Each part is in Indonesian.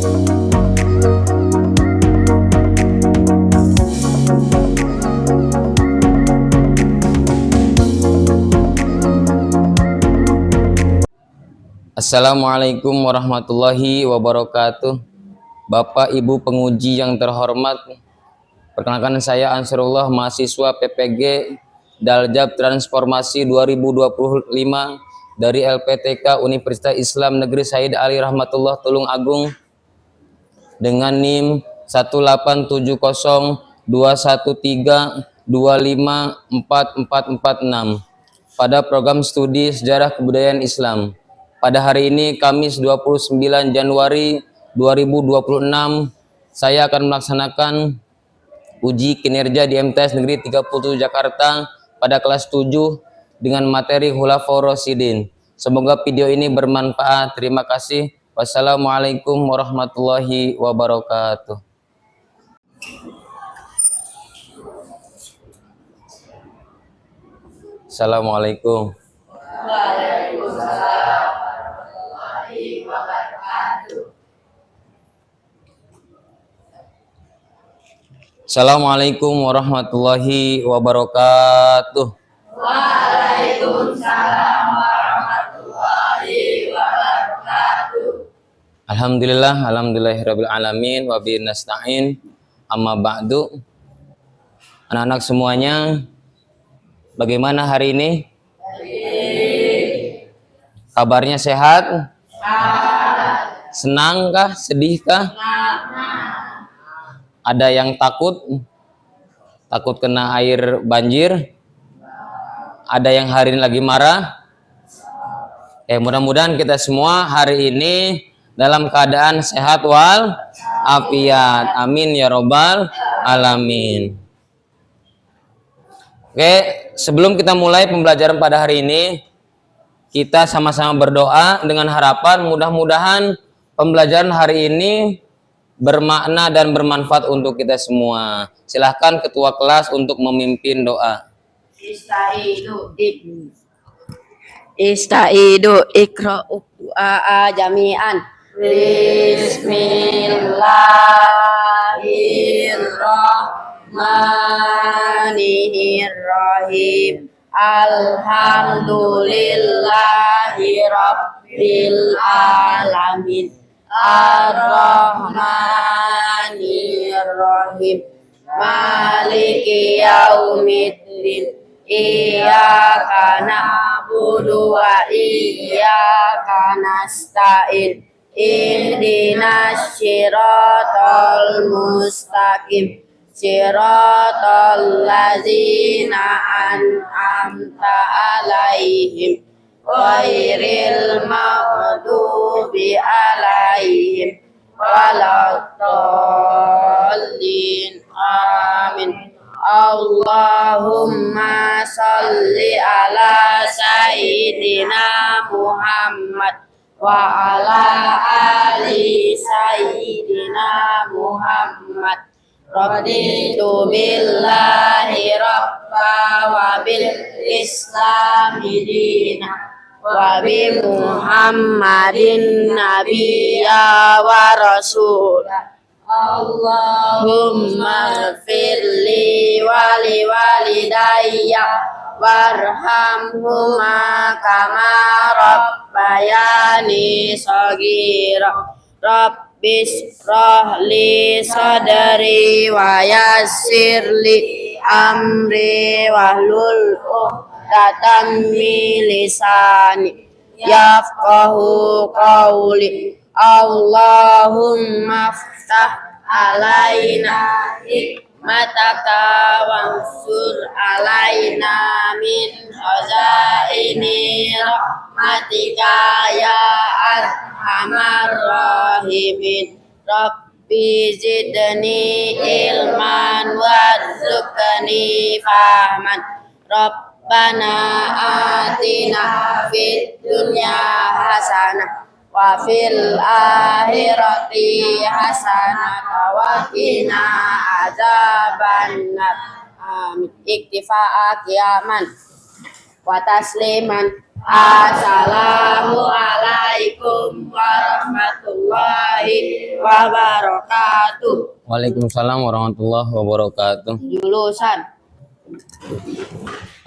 Assalamualaikum warahmatullahi wabarakatuh. Bapak Ibu penguji yang terhormat, perkenalkan saya Ansarullah, mahasiswa PPG Daljab Transformasi 2025 dari LPTK Universitas Islam Negeri Said Ali Rahmatullah Tulung Agung dengan NIM 1870213254446 pada program studi Sejarah Kebudayaan Islam. Pada hari ini Kamis 29 Januari 2026, saya akan melaksanakan uji kinerja di MTS Negeri 37 Jakarta pada kelas 7 dengan materi Khulafaur Rasyidin. Semoga video ini bermanfaat. Terima kasih. Wassalamualaikum warahmatullahi wabarakatuh. Assalamualaikum. Waalaikumsalam warahmatullahi wabarakatuh. Assalamualaikum warahmatullahi wabarakatuh. Waalaikumsalam warahmatullahi wabarakatuh. Alhamdulillahirabbil alamin wa bihi nasta'in. Amma ba'du. Anak-anak semuanya, bagaimana hari ini? Kabarnya sehat? Senangkah? Sedihkah? Ada yang takut? Takut kena air banjir? Ada yang hari ini lagi marah? Mudah-mudahan kita semua hari ini dalam keadaan sehat wal afiat. Amin ya robbal alamin. Oke, sebelum kita mulai pembelajaran pada hari ini, kita sama-sama berdoa dengan harapan mudah-mudahan pembelajaran hari ini bermakna dan bermanfaat untuk kita semua. Silahkan ketua kelas untuk memimpin doa. Istaidu ikra'u du'a jami'an. Bismillahirrahmanirrahim. Alhamdulillahi rabbil alamin. Ar-Rahmanir-Rahim. Maliki yaumiddin. Iyyaka na'budu wa iyyaka nasta'in. Ihdinas siratal mustaqim. Siratal ladzina an'amta 'alaihim ghairil maghdubi 'alaihim waladdallin. Amin. Allahumma sholli ala sayyidina Muhammad wa ala ali sayyidina Muhammad. Raditu billahi rabba wa bil islami dina wa bi Muhammadin nabiyya wa rasulah. Allahumma firli wali walidayya warhamhuma kama rabbayani shaghira. Rabbis rahli sadri wa yassirli amri wahlul uqdatam min lisani yafqahu qawli. Allahumma ftah alaina hikmataka wansur alaina min khazaini rahmatika ya arhamar rahimin. Rabbi zidni ilman warzuqni fahman. Rabbana atina fid dunya hasanah wa fil akhirati hasanah wa qina adzabannar. Amin. Iktifa'a qiyaman wa tasliman. Assalamualaikum warahmatullahi warahmatullahi wabarakatuh. Waalaikumsalam warahmatullahi wabarakatuh. Jurusan.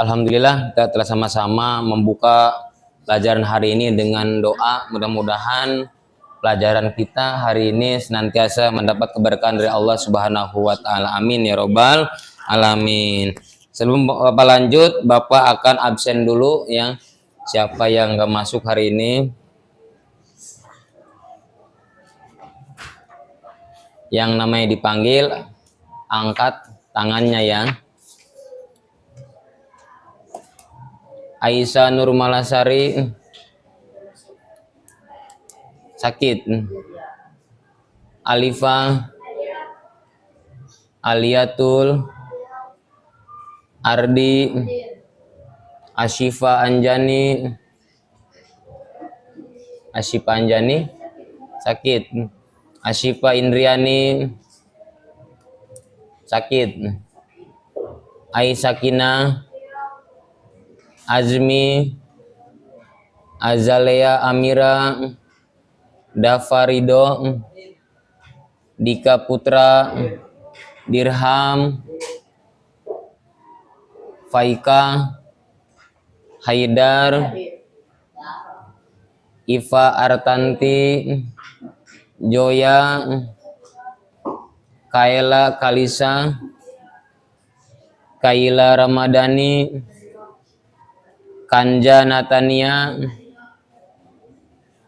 Alhamdulillah kita telah sama-sama membuka pelajaran hari ini dengan doa. Mudah-mudahan pelajaran kita hari ini senantiasa mendapat keberkahan dari Allah Subhanahu wa taala. Amin ya robbal alamin. Sebelum Bapak lanjut, Bapak akan absen dulu ya. Siapa yang nggak masuk hari ini? Yang namanya dipanggil, angkat tangannya ya. Aisyah Nur Malasari sakit. Alifa, Aliatul, Ardi, Ashifa Anjani, Ashifa Anjani sakit. Ashifa Indriani sakit. Aisyakina, Azmi, Azalea Amira, Dafarido, Dika Putra, Dirham, Faika, Haidar, Iva Artanti, Joya, Kaila Kalisa, Kaila Ramadhani, Kanja Natania,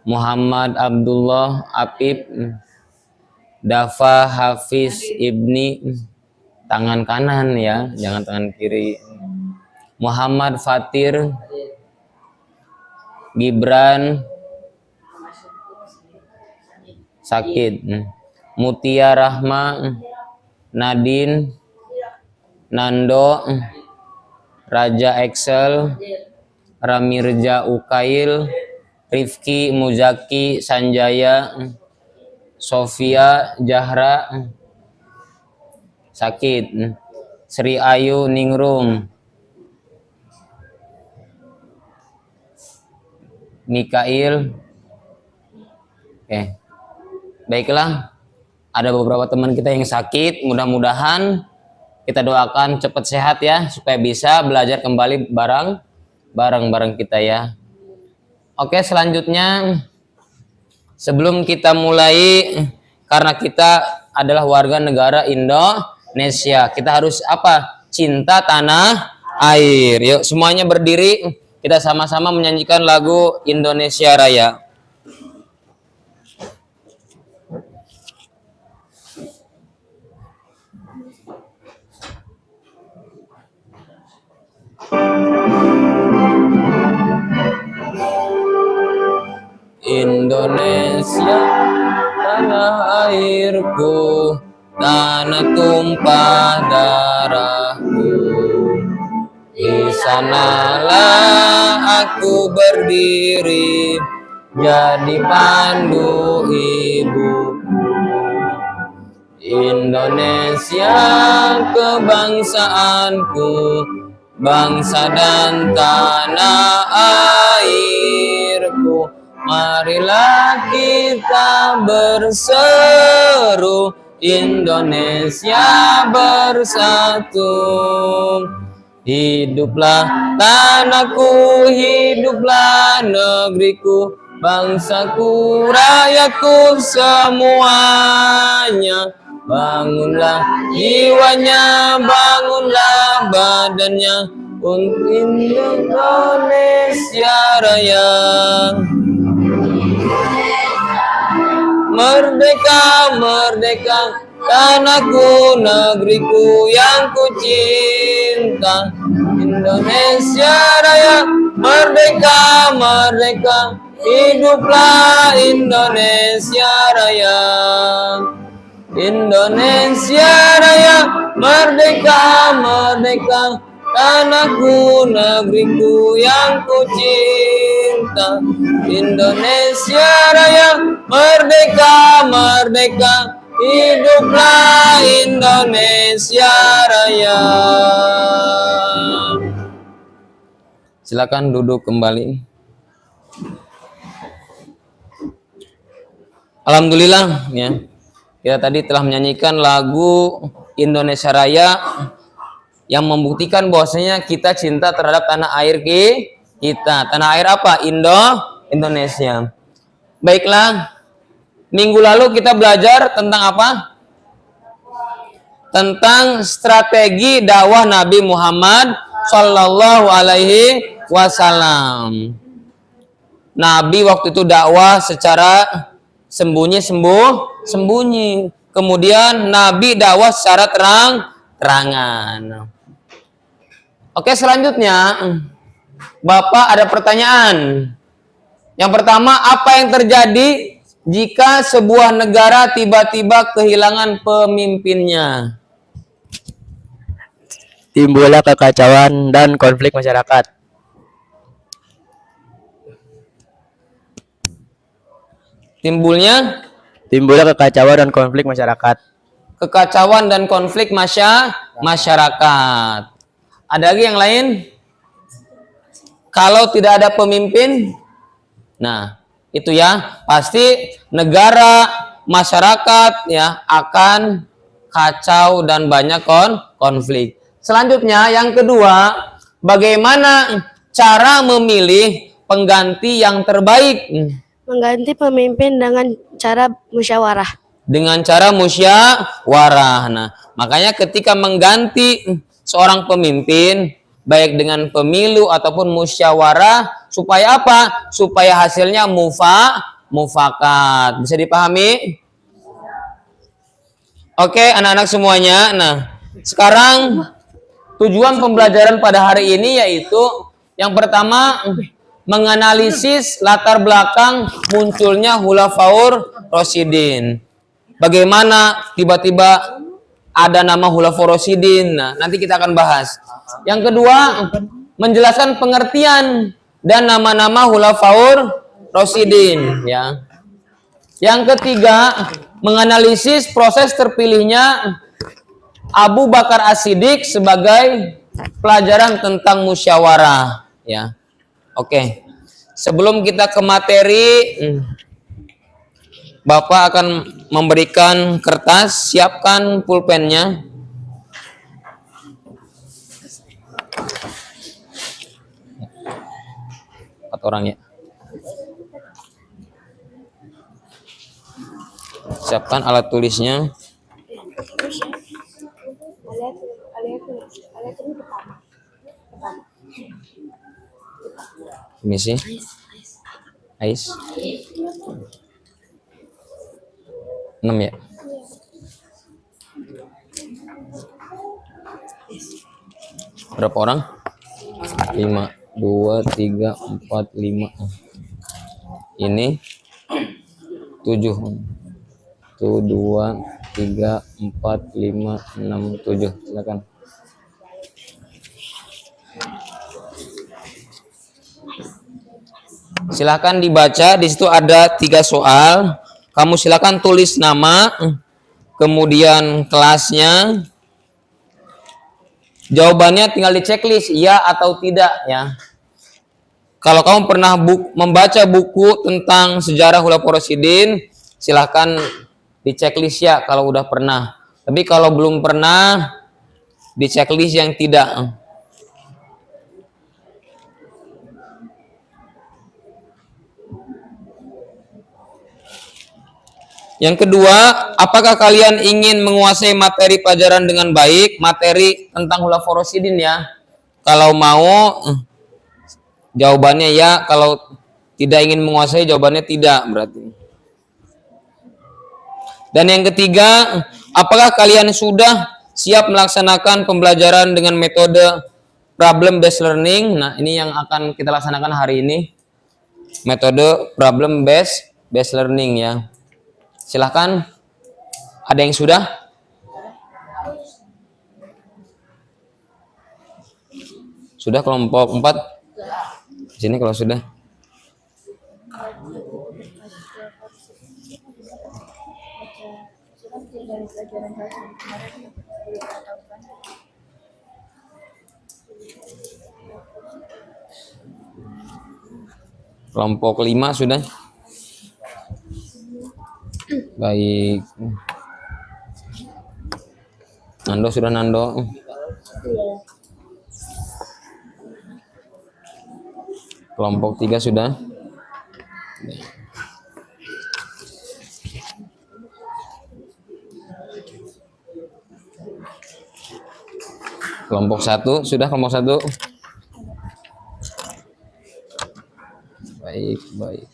Muhammad Abdullah Apip, Dafa Hafiz Ibni, tangan kanan ya, jangan tangan kiri. Muhammad Fatir, Gibran sakit. Mutia Rahma, Nadine, Nando, Raja Excel, Ramirja Ukail, Rifki Muzaki Sanjaya, Sofia Jahra sakit. Sri Ayu Ningrum, Mikail. Baiklah, ada beberapa teman kita yang sakit, mudah-mudahan kita doakan cepat sehat ya, supaya bisa belajar kembali bareng kita ya. Oke, selanjutnya sebelum kita mulai, karena kita adalah warga negara Indonesia, kita harus apa? Cinta tanah air. Yuk semuanya berdiri, kita sama-sama menyanyikan lagu Indonesia Raya. Indonesia tanah airku, tanah tumpah darahku. Di sanalah aku berdiri, jadi pandu ibuku. Indonesia kebangsaanku, bangsa dan tanah airku. Marilah kita berseru, Indonesia bersatu. Hiduplah tanahku, hiduplah negeriku, bangsaku, rakyatku semuanya. Bangunlah jiwanya, bangunlah badannya untuk Indonesia Raya. Merdeka, merdeka, tanahku, negeriku yang ku cinta. Indonesia Raya, merdeka, merdeka, hiduplah Indonesia Raya. Indonesia Raya, merdeka, merdeka, tanahku, negeriku yang ku cinta. Indonesia Raya, merdeka, merdeka, hiduplah Indonesia Raya. Silakan duduk kembali. Alhamdulillah ya. Kita tadi telah menyanyikan lagu Indonesia Raya yang membuktikan bahwasanya kita cinta terhadap tanah air kita. Tanah air apa? Indonesia. Baiklah. Minggu lalu kita belajar tentang apa? Tentang strategi dakwah Nabi Muhammad Sallallahu Alaihi Wasallam. Nabi waktu itu dakwah secara sembunyi. Kemudian Nabi dakwah secara terang-terangan. Oke, selanjutnya Bapak ada pertanyaan. Yang pertama, apa yang terjadi jika sebuah negara tiba-tiba kehilangan pemimpinnya? Timbullah kekacauan dan konflik masyarakat. Timbulnya Timbullah kekacauan dan konflik masyarakat. kekacauan dan konflik masyarakat. Ada lagi yang lain? Kalau tidak ada pemimpin, nah itu ya pasti negara, masyarakat ya akan kacau dan banyak konflik. Selanjutnya yang kedua, bagaimana cara memilih pengganti yang terbaik? Mengganti pemimpin dengan cara musyawarah. Dengan cara musyawarah. Nah, makanya ketika mengganti seorang pemimpin, baik dengan pemilu ataupun musyawarah, supaya apa? Supaya hasilnya mufakat. Bisa dipahami? Oke, anak-anak semuanya. Nah, sekarang tujuan pembelajaran pada hari ini yaitu yang pertama menganalisis latar belakang munculnya Khulafaur Rasyidin. Bagaimana tiba-tiba ada nama Khulafaur Rasyidin? Nah, nanti kita akan bahas. Yang kedua, menjelaskan pengertian dan nama-nama Khulafaur Rasyidin, ya. Yang ketiga, menganalisis proses terpilihnya Abu Bakar As-Siddiq sebagai pelajaran tentang musyawarah, ya. Oke. Sebelum kita ke materi, Bapak akan memberikan kertas, siapkan pulpennya. Empat orang ya. Siapkan alat tulisnya. Ini sih. Ais. 6 ya. Berapa orang? 5, 2, 3, 4, 5. Ini 7. 1, 2, 3, 4, 5, 6, 7. Silakan. Silakan dibaca. Di situ ada 3 soal. Kamu silakan tulis nama, kemudian kelasnya. Jawabannya tinggal di checklist, iya atau tidak ya. Kalau kamu pernah membaca buku tentang sejarah Khulafaur Rasyidin, silakan di checklist ya kalau udah pernah. Tapi kalau belum pernah, di checklist yang tidak. Yang kedua, apakah kalian ingin menguasai materi pelajaran dengan baik? Materi tentang Khulafaur Rasyidin ya. Kalau mau, jawabannya ya. Kalau tidak ingin menguasai, jawabannya tidak berarti. Dan yang ketiga, apakah kalian sudah siap melaksanakan pembelajaran dengan metode problem based learning? Nah, ini yang akan kita laksanakan hari ini. Metode problem based learning ya. Silahkan, ada yang sudah? Sudah kelompok 4? Di sini kalau sudah. Kelompok 5 sudah. Baik. Nando sudah Nando. Kelompok 3 sudah. Kelompok 1 sudah, kelompok 1. Baik, baik.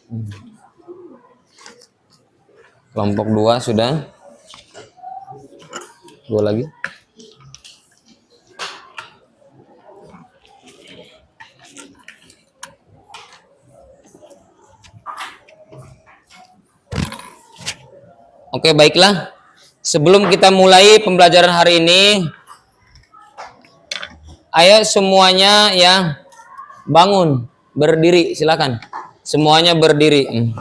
Kelompok 2 sudah. 2 lagi. Oke, baiklah. Sebelum kita mulai pembelajaran hari ini, ayo semuanya ya bangun, berdiri, silakan. Semuanya berdiri.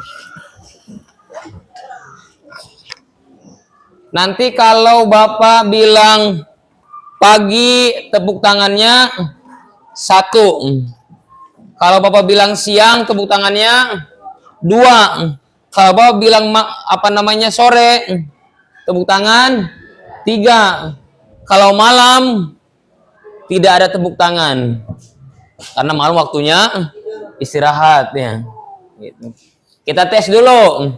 Nanti kalau Bapak bilang pagi, tepuk tangannya 1. Kalau Bapak bilang siang, tepuk tangannya 2. Kalau Bapak bilang sore, tepuk tangan 3. Kalau malam tidak ada tepuk tangan. Karena malam waktunya istirahat ya. Gitu. Kita tes dulu.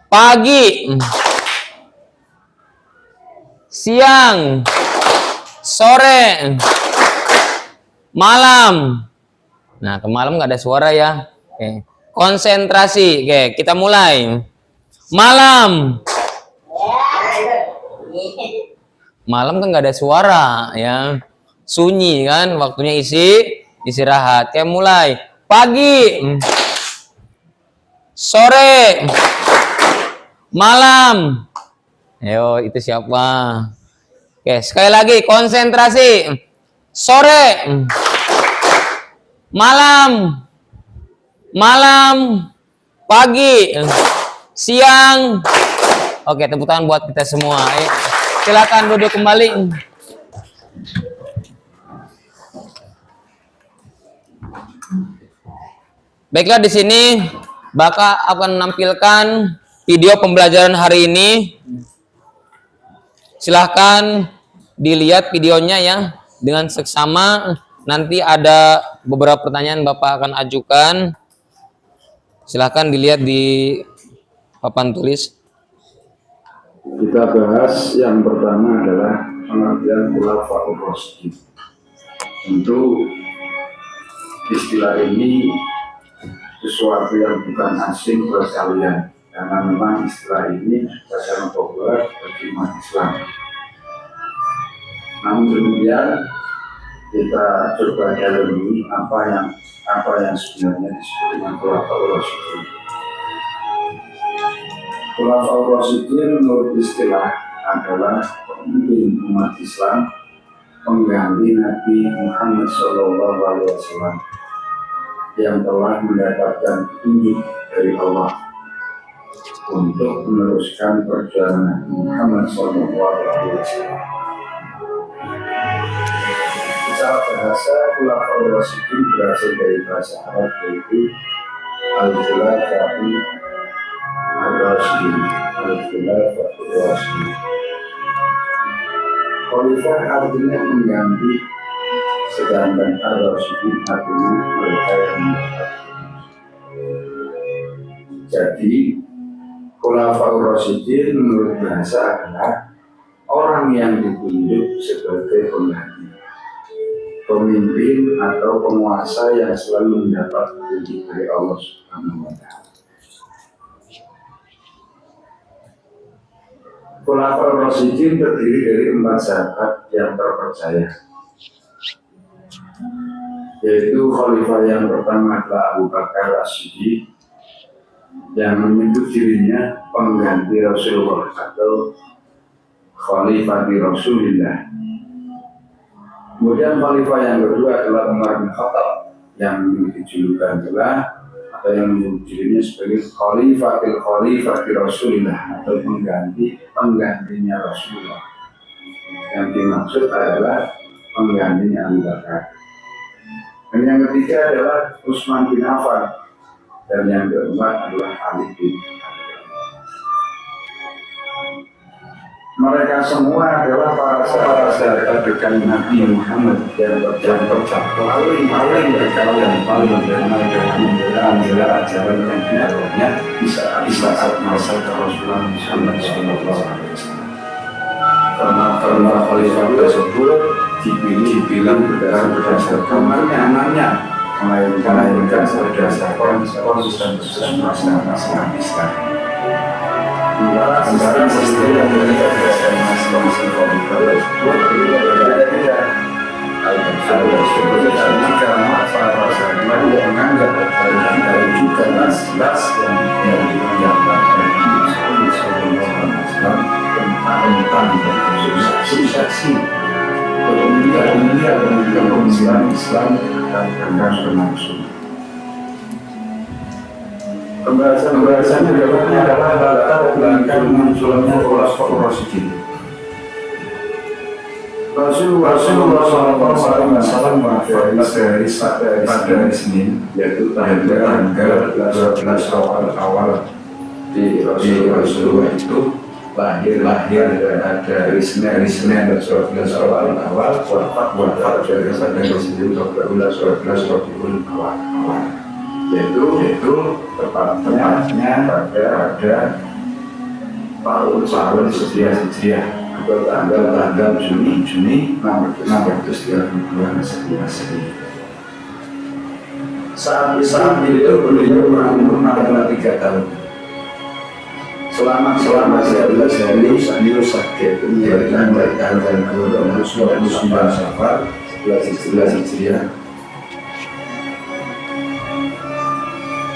Pagi, siang, sore, malam. Nah, ke malam nggak ada suara ya. Oke. Konsentrasi. Oke, kita mulai. Malam. Malam kan nggak ada suara ya. Sunyi kan, waktunya istirahat. Oke, mulai. Pagi. Sore. Malam. Ayo, itu siapa? Oke, sekali lagi konsentrasi. Sore. Malam. Malam, pagi, siang. Oke, tepuk tangan buat kita semua. Silakan duduk kembali. Baiklah, di sini Bapak akan menampilkan video pembelajaran hari ini. Silahkan dilihat videonya ya dengan seksama. Nanti ada beberapa pertanyaan Bapak akan ajukan. Silahkan dilihat di papan tulis. Kita bahas yang pertama adalah pengertian khulafaur rasyidin. Tentu istilah ini sesuatu yang bukan asing buat kalian, karena memang istilah ini sangat populer bagi umat Islam. Namun demikian, kita coba dalami apa yang sebenarnya disebut dengan khulafaur rasyidin. Khulafaur rasyidin menurut istilah adalah pemimpin umat Islam pengganti Nabi Muhammad SAW yang telah mendapatkan petunjuk dari Allah untuk meneruskan perjalanan Muhammad SAW. Secara bahasa, khulafaur rasyidin berasal dari bahasa Arab, yaitu al-khulafa'u ar-rasyidin. Al-khulafa'u ar-rasyidin. Khalifah artinya mengganti, sedangkan ar-rasyidin artinya mereka yang mendapat. Jadi khulafaur rasyidin menurut bahasa adalah orang yang ditunjuk sebagai pengganti, pemimpin atau penguasa yang selalu mendapat petunjuk dari Allah Subhanahu wa Ta'ala. Khulafaur rasyidin terdiri dari 4 sahabat yang terpercaya, yaitu khalifah yang pertama adalah Abu Bakar As-Siddiq, yang menyebut dirinya pengganti Rasulullah atau khalifah di Rasulullah. Kemudian khalifah yang kedua adalah Umar bin Khattab, yang memiliki julukan adalah atau yang menyebut dirinya sebagai khalifah di Rasulullah atau penggantinya Rasulullah. Yang dimaksud adalah penggantinya Abu Bakar. Dan yang ketiga adalah Utsman bin Affan, dan yang keempat adalah Ali bin Abi Thalib. Mereka semua adalah para sahabat dekat Nabi Muhammad yang tercapai paling dekat dan paling benar dalam membela ajaran yang dibawanya di saat masa Rasulullah Muhammad SAW. Karena khalifah tersebut dibilang berdasarkan namanya, melainkan berdasarkan konsensus masyarakat Islam. Antara sistem yang berdasarkan masing-masing khalifah tersebut berbeda-beda. Hal tersebut karena para sahabat yang menganggap dan juga nas-nas yang dinyatakan Nabi Sallallahu Alaihi Wasallam tentang saksi kemudian Islam dan berlangsung. Pembahasannya adalah latar belakang munculnya Khulafaur Rasyidin. Rasulullah SAW pada Senin, yaitu tanggal 12 awal di Rasulullah itu lahir ada hari Senin 12 awal wafat dari pada Senin 12 awal yaitu tepatnya pada tahun Hijriah atau tanggal Juni 632 Masehi. Saat itu beliau berumur 3 tahun. Selama 13 hari beliau sakit menjalankan tanggal 29 Safar 11 Hijriah.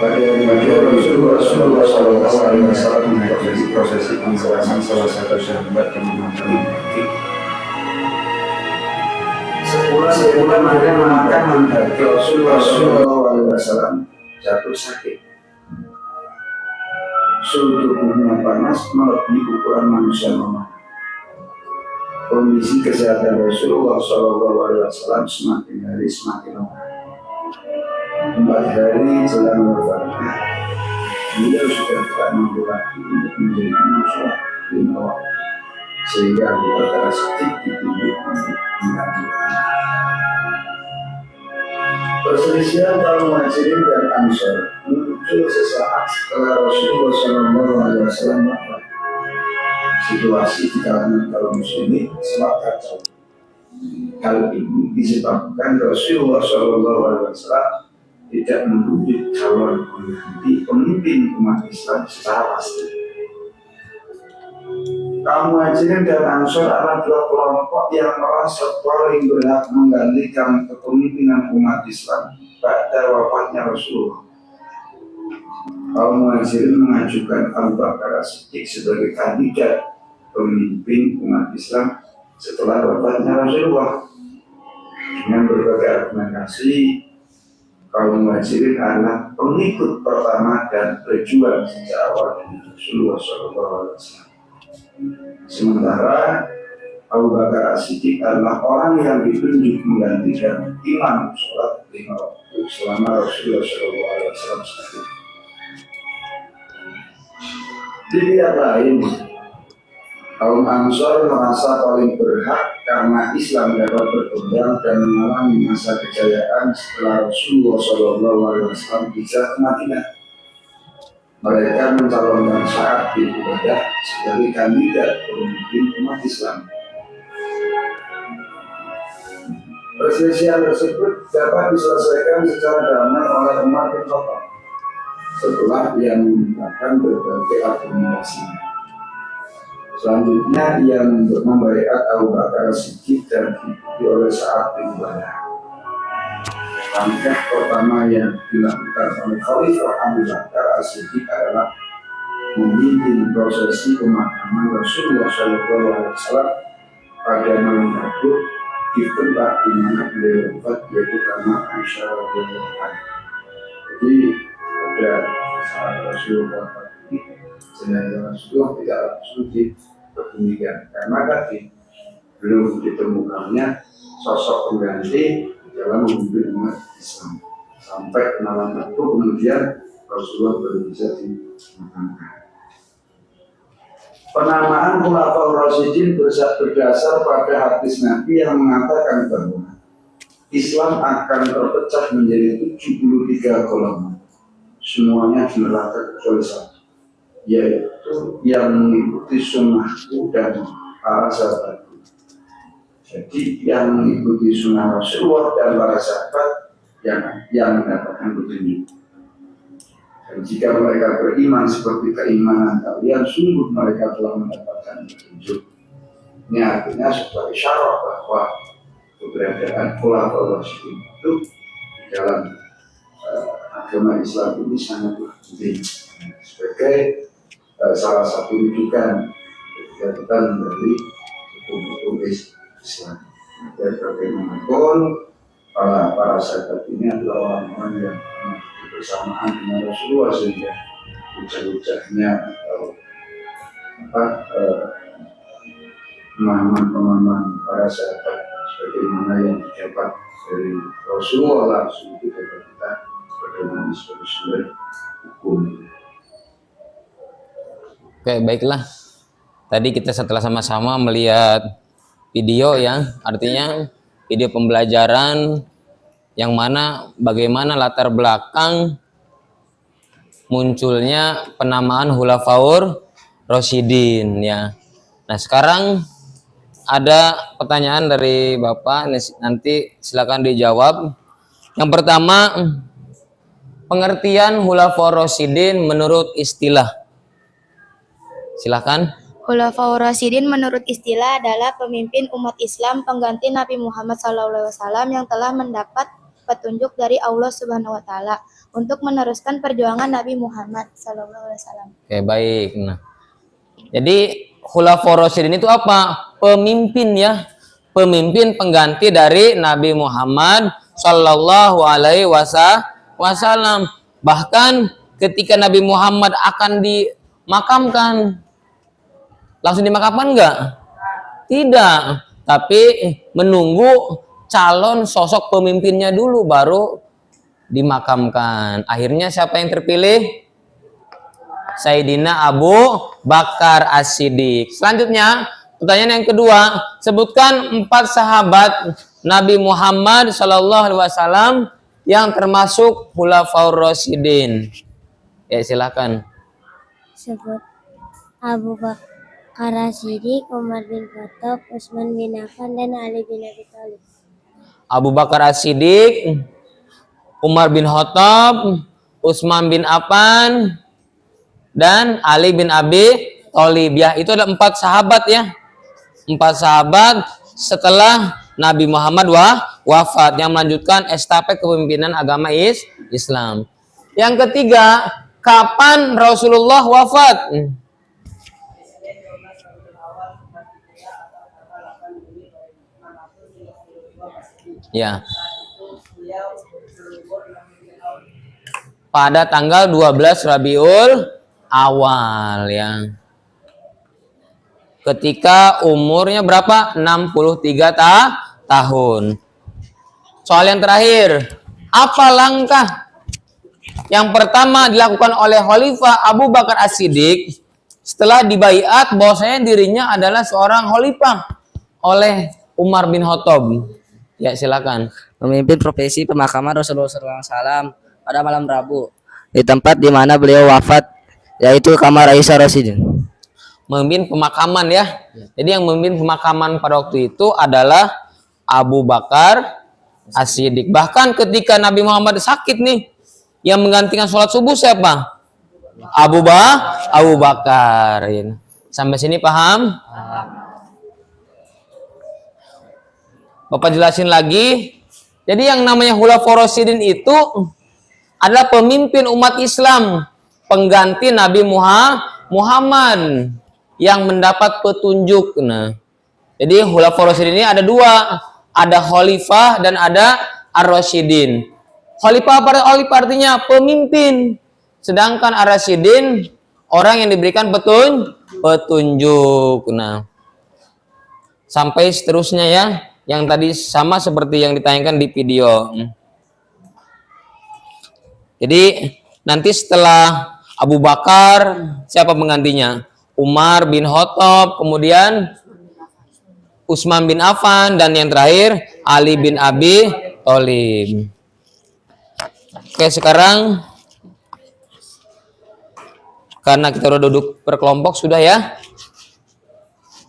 Pada Rasulullah SAW menghadiri prosesi penggeraman salah satu sahabat yang menonton mati. Sebulan maka menghadiri Rasulullah SAW jatuh sakit. Suhu tubuhnya panas melebihi ukuran manusia normal. Kondisi kesehatan Rasulullah SAW semakin hari semakin lemah. 4 hari jelang wafatnya, beliau sudah tidak mampu lagi untuk menjadi manusia lima waktu, sehingga Abu Bakar As-Siddiq ditunjuk untuk menggantikan. Perselisihan kaum Muhajirin dan Ansor muncul sesaat setelah Rasulullah SAW wafat. Situasi di kalangan kaum muslimin sempat kacau. Hal ini disebabkan Rasulullah SAW tidak menunjuk calon pengganti pemimpin umat Islam secara pasti. Kaum Muhajirin dan Ansor adalah 2 kelompok yang merasa paling berhak menggantikan kepemimpinan umat Islam pada wafatnya Rasulullah. Kaum Muhajirin mengajukan Abu Bakar As-Siddiq sebagai kandidat pemimpin umat Islam setelah wafatnya Rasulullah. Dengan berbagai argumentasi, kaum Muhajirin adalah pengikut pertama dan berjuang sejak awal dari Rasulullah SAW. Sementara Abu Bakar As-Siddiq adalah orang yang ditunjuk menggantikan imam sholat 5 waktu selama Rasulullah SAW sakit. Di pihak lain, kaum Ansor merasa paling berhak karena Islam dapat berkembang dan mengalami masa kejayaan setelah Rasulullah SAW hijrah ke Madinah. Mereka mencalonkan Sa'ad bin Ubadah sebagai kandidat pemimpin umat Islam. Perselisihan tersebut dapat diselesaikan secara damai oleh Umar bin Khattab setelah ia menggunakan berbagai argumentasi. Selanjutnya ia membaiat Abu Bakar As-Siddiq dan diikuti oleh Sa'ad bin Ubadah. Langkah pertama yang dilakukan oleh Khalifah Abu Bakar As-Siddiq adalah memimpin prosesi pemakaman Rasulullah SAW pada malam Rabu di tempat di mana beliau wafat, yaitu kamar Aisyah radhiyallahu anha. Jadi pada saat Rasulullah wafat ini, jenazah Rasulullah tidak langsung dikebumikan karena tadi belum ditemukannya sosok pengganti dalam memimpin umat Islam. Sampai malam itu kemudian Rasulullah baru bisa dimakamkan. Penamaan Khulafaur Rasyidin berdasar pada hadis Nabi yang mengatakan bahwa Islam akan terpecah menjadi 73 golongan. Semuanya di neraka kecuali satu, yaitu yang mengikuti sunnahku dan para sahabatku. Jadi yang mengikuti sunnah Rasulullah dan para sahabat yang mendapatkan petunjuk. Dan jika mereka beriman seperti keimanan kalian, sungguh mereka telah mendapatkan petunjuk. Ini artinya sebagai syarat bahwa keberadaan Khulafaur Rasyidin itu di dalam agama Islam ini sangat penting sebagai salah satu rujukan ketika kita menggali hukum-hukum Islam. Dan bagaimanapun para sahabat ini adalah orang-orang yang bersamaan dengan Rasulullah, sehingga hujah-hujahnya atau pemahaman para sahabat sebagaimana yang didapat dari Rasulullah langsung kita bagaimana sebagai sumber hukum. Oke, baiklah. Tadi kita setelah sama-sama melihat video ya, artinya video pembelajaran yang mana bagaimana latar belakang munculnya penamaan Khulafaur Rasyidin ya. Nah, sekarang ada pertanyaan dari Bapak, nanti silakan dijawab. Yang pertama, pengertian Khulafaur Rasyidin menurut istilah. Silakan. Khulafaur Rasyidin menurut istilah adalah pemimpin umat Islam pengganti Nabi Muhammad SAW yang telah mendapat petunjuk dari Allah Subhanahu wa taala untuk meneruskan perjuangan Nabi Muhammad SAW. Oke, baik. Nah, jadi Khulafaur Rasyidin itu apa? Pemimpin ya. Pemimpin pengganti dari Nabi Muhammad Sallallahu Alaihi Wasallam. Bahkan ketika Nabi Muhammad akan dimakamkan, langsung dimakamkan enggak? Tidak, tapi menunggu calon sosok pemimpinnya dulu baru dimakamkan. Akhirnya siapa yang terpilih? Sayyidina Abu Bakar As-Siddiq. Selanjutnya, pertanyaan yang kedua, sebutkan 4 sahabat Nabi Muhammad SAW yang termasuk Khulafaur Rasyidin. Ya, silakan. Sebut Abu Bakar As-Siddiq, Umar bin Khattab, Utsman bin Affan, dan Ali bin Abi Thalib. Abu Bakar As-Siddiq, Umar bin Khattab, Utsman bin Affan, dan Ali bin Abi Thalib. Ya, itu ada 4 sahabat ya. 4 sahabat setelah Nabi Muhammad wafat yang melanjutkan estafet kepemimpinan agama Islam. Yang ketiga, kapan Rasulullah wafat? Ya. Pada tanggal 12 Rabiul Awal ya. Ketika umurnya berapa? 63 tahun. Soal yang terakhir, apa langkah yang pertama dilakukan oleh Khalifah Abu Bakar As-Siddiq setelah dibaiat bahwasanya dirinya adalah seorang khalifah oleh Umar bin Khattab? Ya, silakan. Memimpin profesi pemakaman Rasulullah SAW pada malam Rabu di tempat di mana beliau wafat, yaitu kamar Aisyah Rasyidin. Memimpin pemakaman ya. Jadi yang memimpin pemakaman pada waktu itu adalah Abu Bakar As-Siddiq. Bahkan ketika Nabi Muhammad sakit nih, yang menggantikan sholat subuh siapa? Abu Bakar. Sampai sini paham? Bapak jelasin lagi. Jadi yang namanya Khulafaur Rasyidin itu adalah pemimpin umat Islam, pengganti Nabi Muhammad yang mendapat petunjuk. Nah, jadi Khulafaur Rasyidin ini ada 2, ada khalifah dan ada ar-rasyidin. Khalifah artinya pemimpin, sedangkan ar-rasyidin orang yang diberikan petunjuk. Nah, sampai seterusnya ya. Yang tadi sama seperti yang ditanyakan di video. Jadi nanti setelah Abu Bakar siapa penggantinya? Umar bin Khattab, kemudian Utsman bin Affan, dan yang terakhir Ali bin Abi Thalib. Oke, sekarang karena kita udah duduk per kelompok sudah ya.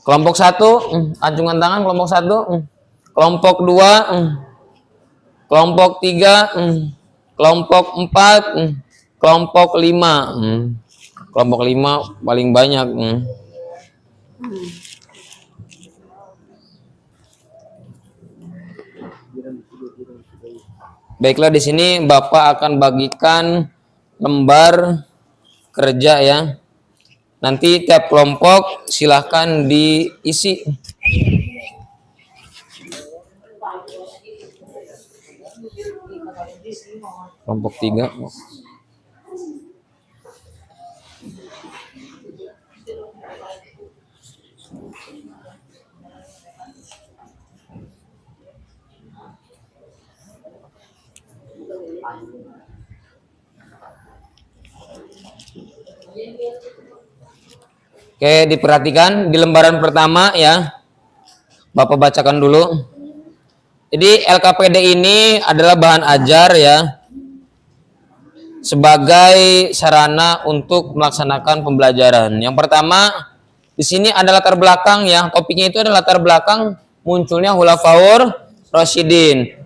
Kelompok 1, acungkan tangan. Kelompok 1, kelompok 2, kelompok 3, kelompok 4, kelompok 5. Kelompok 5 paling banyak. Baiklah, di sini Bapak akan bagikan lembar kerja ya. Nanti tiap kelompok silahkan diisi. Kelompok 3. Oke, diperhatikan di lembaran pertama ya. Bapak bacakan dulu. Jadi LKPD ini adalah bahan ajar ya, sebagai sarana untuk melaksanakan pembelajaran. Yang pertama, di sini ada latar belakang ya. Topiknya itu adalah latar belakang munculnya Khulafaur Rasyidin.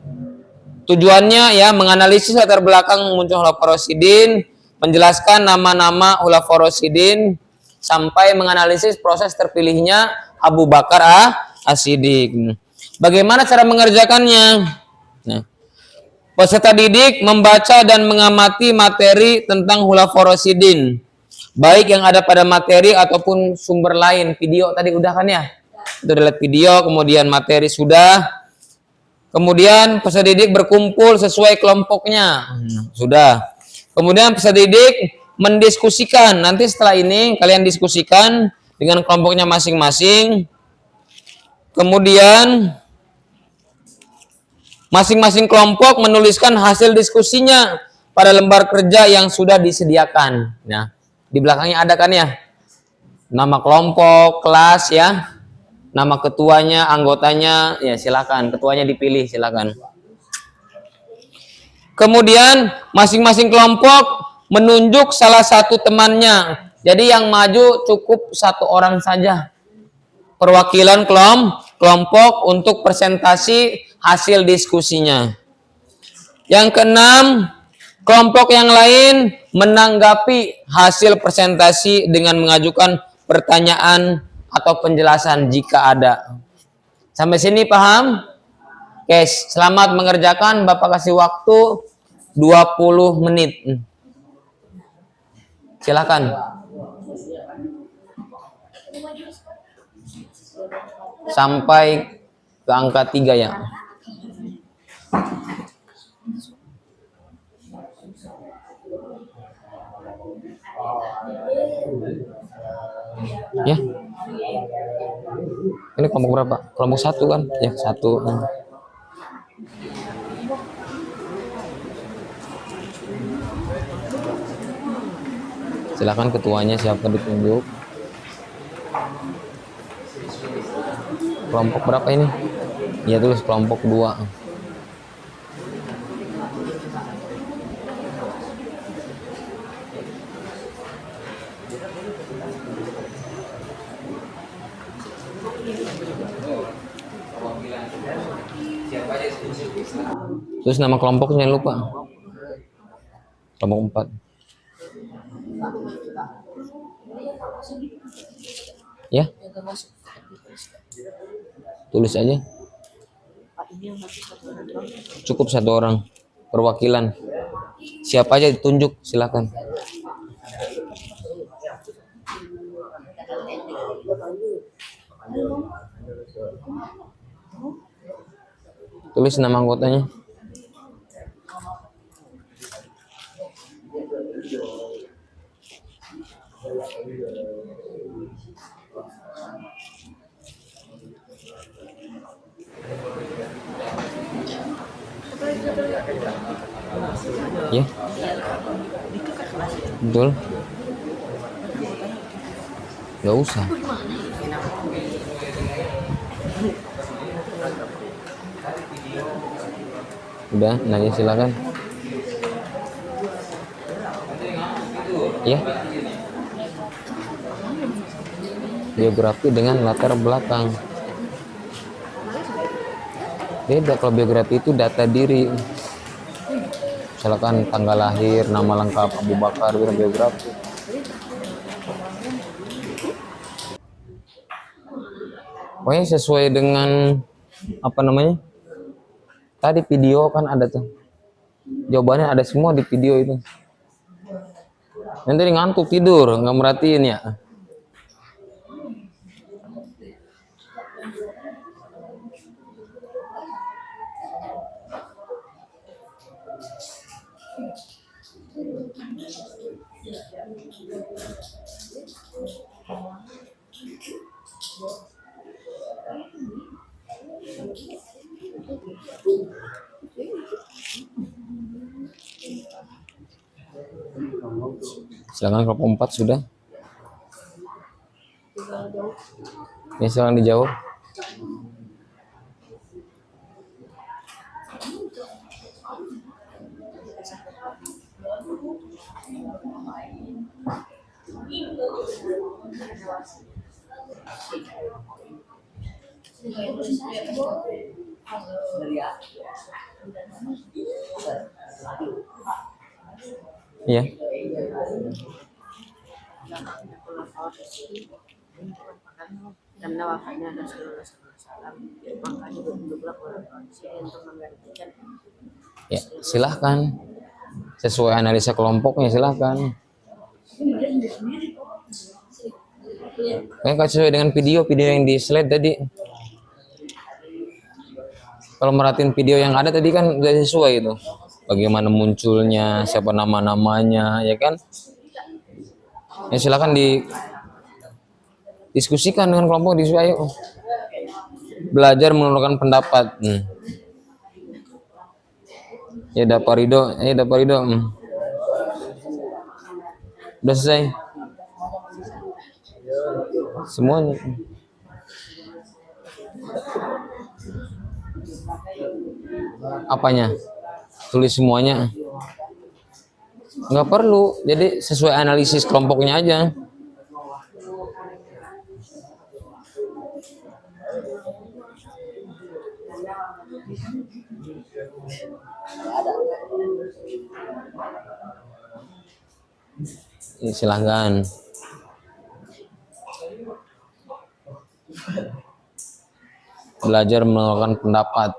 Tujuannya ya menganalisis latar belakang muncul Khulafaur Rasyidin, menjelaskan nama-nama Khulafaur Rasyidin, sampai menganalisis proses terpilihnya Abu Bakar As-Siddiq. Bagaimana cara mengerjakannya? Nah, peserta didik membaca dan mengamati materi tentang Khulafaur Rasyidin, baik yang ada pada materi ataupun sumber lain. Video tadi udah kan ya? Itu adalah video, kemudian materi sudah. Kemudian peserta didik berkumpul sesuai kelompoknya. Sudah. Kemudian peserta didik mendiskusikan. Nanti setelah ini kalian diskusikan dengan kelompoknya masing-masing. Kemudian masing-masing kelompok menuliskan hasil diskusinya pada lembar kerja yang sudah disediakan. Nah, di belakangnya ada kan ya? Nama kelompok, kelas ya. Nama ketuanya, anggotanya, ya silakan. Ketuanya dipilih, silakan. Kemudian masing-masing kelompok menunjuk salah satu temannya. Jadi yang maju cukup satu orang saja. Perwakilan kelompok untuk presentasi hasil diskusinya. Yang keenam, kelompok yang lain menanggapi hasil presentasi dengan mengajukan pertanyaan atau penjelasan jika ada. Sampai sini paham? Oke, selamat mengerjakan. Bapak kasih waktu 20 menit. Silakan. Sampai ke angka 3 ya. Ya. Ini kelompok berapa? Kelompok 1 kan? Ya, 1. Silakan ketuanya siapa ditunjuk. Kelompok berapa ini? Ya tulis kelompok 2. Terus nama kelompoknya lupa. Kelompok 4. Ya. Tulis aja. Cukup 1 orang perwakilan. Siapa aja ditunjuk, silakan. Tulis nama anggotanya. Ya. Betul. Nggak usah. Udah, nanya silakan. Ya. Biografi dengan latar belakang. Beda, kalau biografi itu data diri. Misalkan tanggal lahir, nama lengkap Abu Bakar, itu biografi. Pokoknya sesuai dengan apa namanya? Tadi video kan ada tuh. Jawabannya ada semua di video itu. Nanti ngantuk tidur, nggak merhatiin ya. Silakan kelompok 4 sudah. Ya silakan dijawab. Iya. Karena wafatnya Rasulullah SAW, makanya dibentuklah koalisi untuk menggantikan. Ya, silahkan. Sesuai analisa kelompoknya silahkan. Kayak sesuai dengan video yang di slide tadi. Kalau merhatiin video yang ada tadi kan udah sesuai itu. Bagaimana munculnya, siapa nama-namanya, ya kan? Ya silakan diskusikan dengan kelompok, ayo. Belajar mengeluarkan pendapat. Ya dapat ridho. Udah selesai. Semuanya. Apanya? Tulis semuanya. Nggak perlu. Jadi sesuai analisis kelompoknya aja. Ya, silahkan. Belajar mengeluarkan pendapat.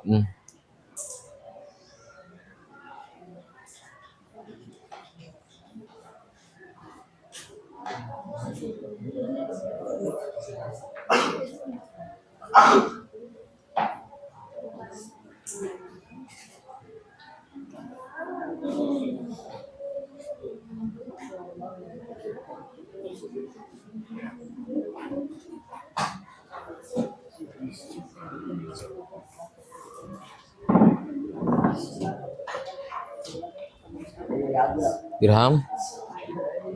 Dirham,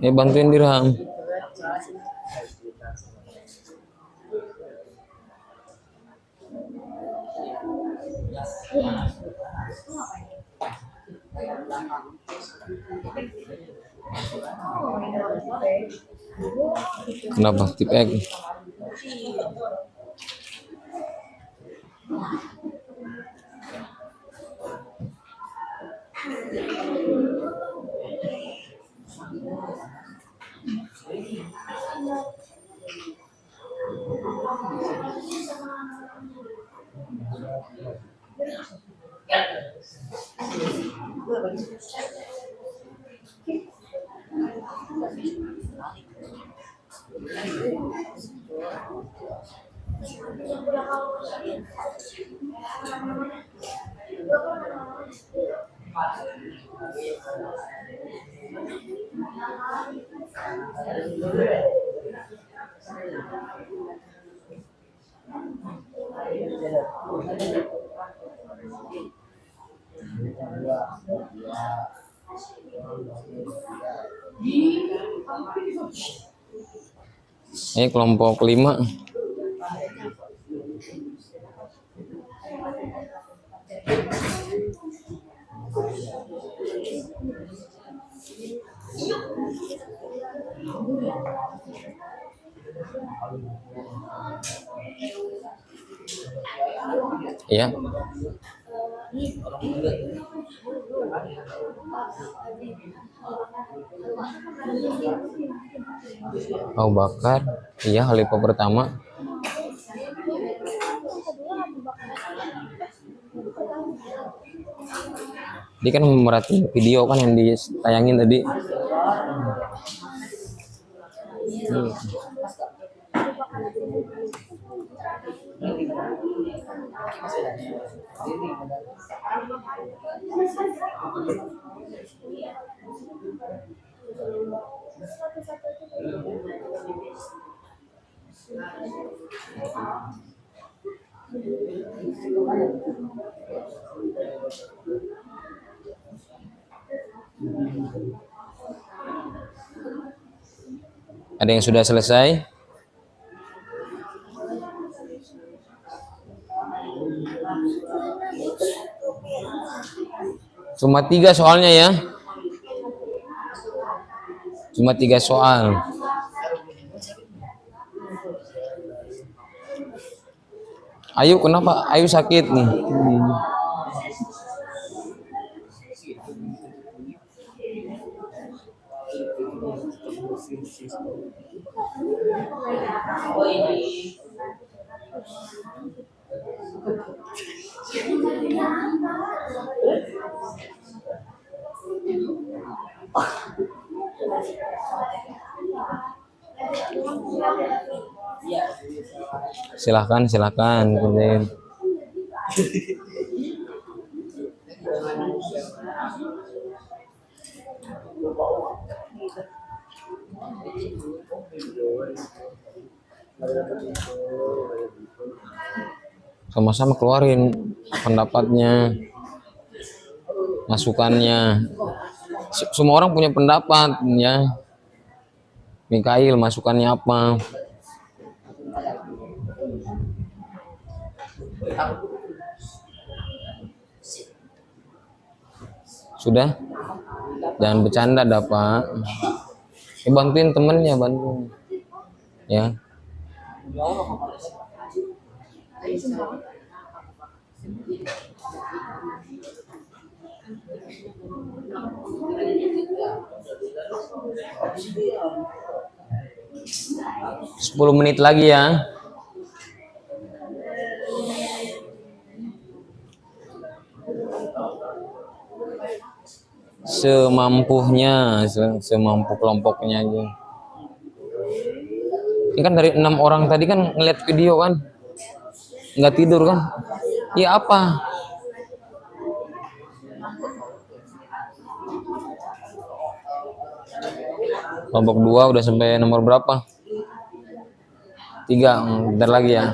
bantuin Dirham. Kenapa tip X? Ini kelompok 5. Ya. Abu Bakar, iya khalifah pertama. Dia kan merhatiin video kan yang ditayangin tadi. Ada yang sudah selesai? Cuma 3 soalnya ya. Cuma 3 soal. Ayu kenapa? Ayu sakit nih. Silakan kerjain. Sama-sama keluarin pendapatnya, masukannya. Semua orang punya pendapat ya. Mikail masukannya apa? Sudah? Jangan bercanda dah Pak. Bantuin temennya, bantu. Ya. 10 menit lagi ya. Semampunya, semampu kelompoknya aja. Ini kan dari 6 orang tadi kan ngeliat video kan, nggak tidur kan? Iya apa? Kelompok 2 udah sampai nomor berapa? 3, bentar lagi ya.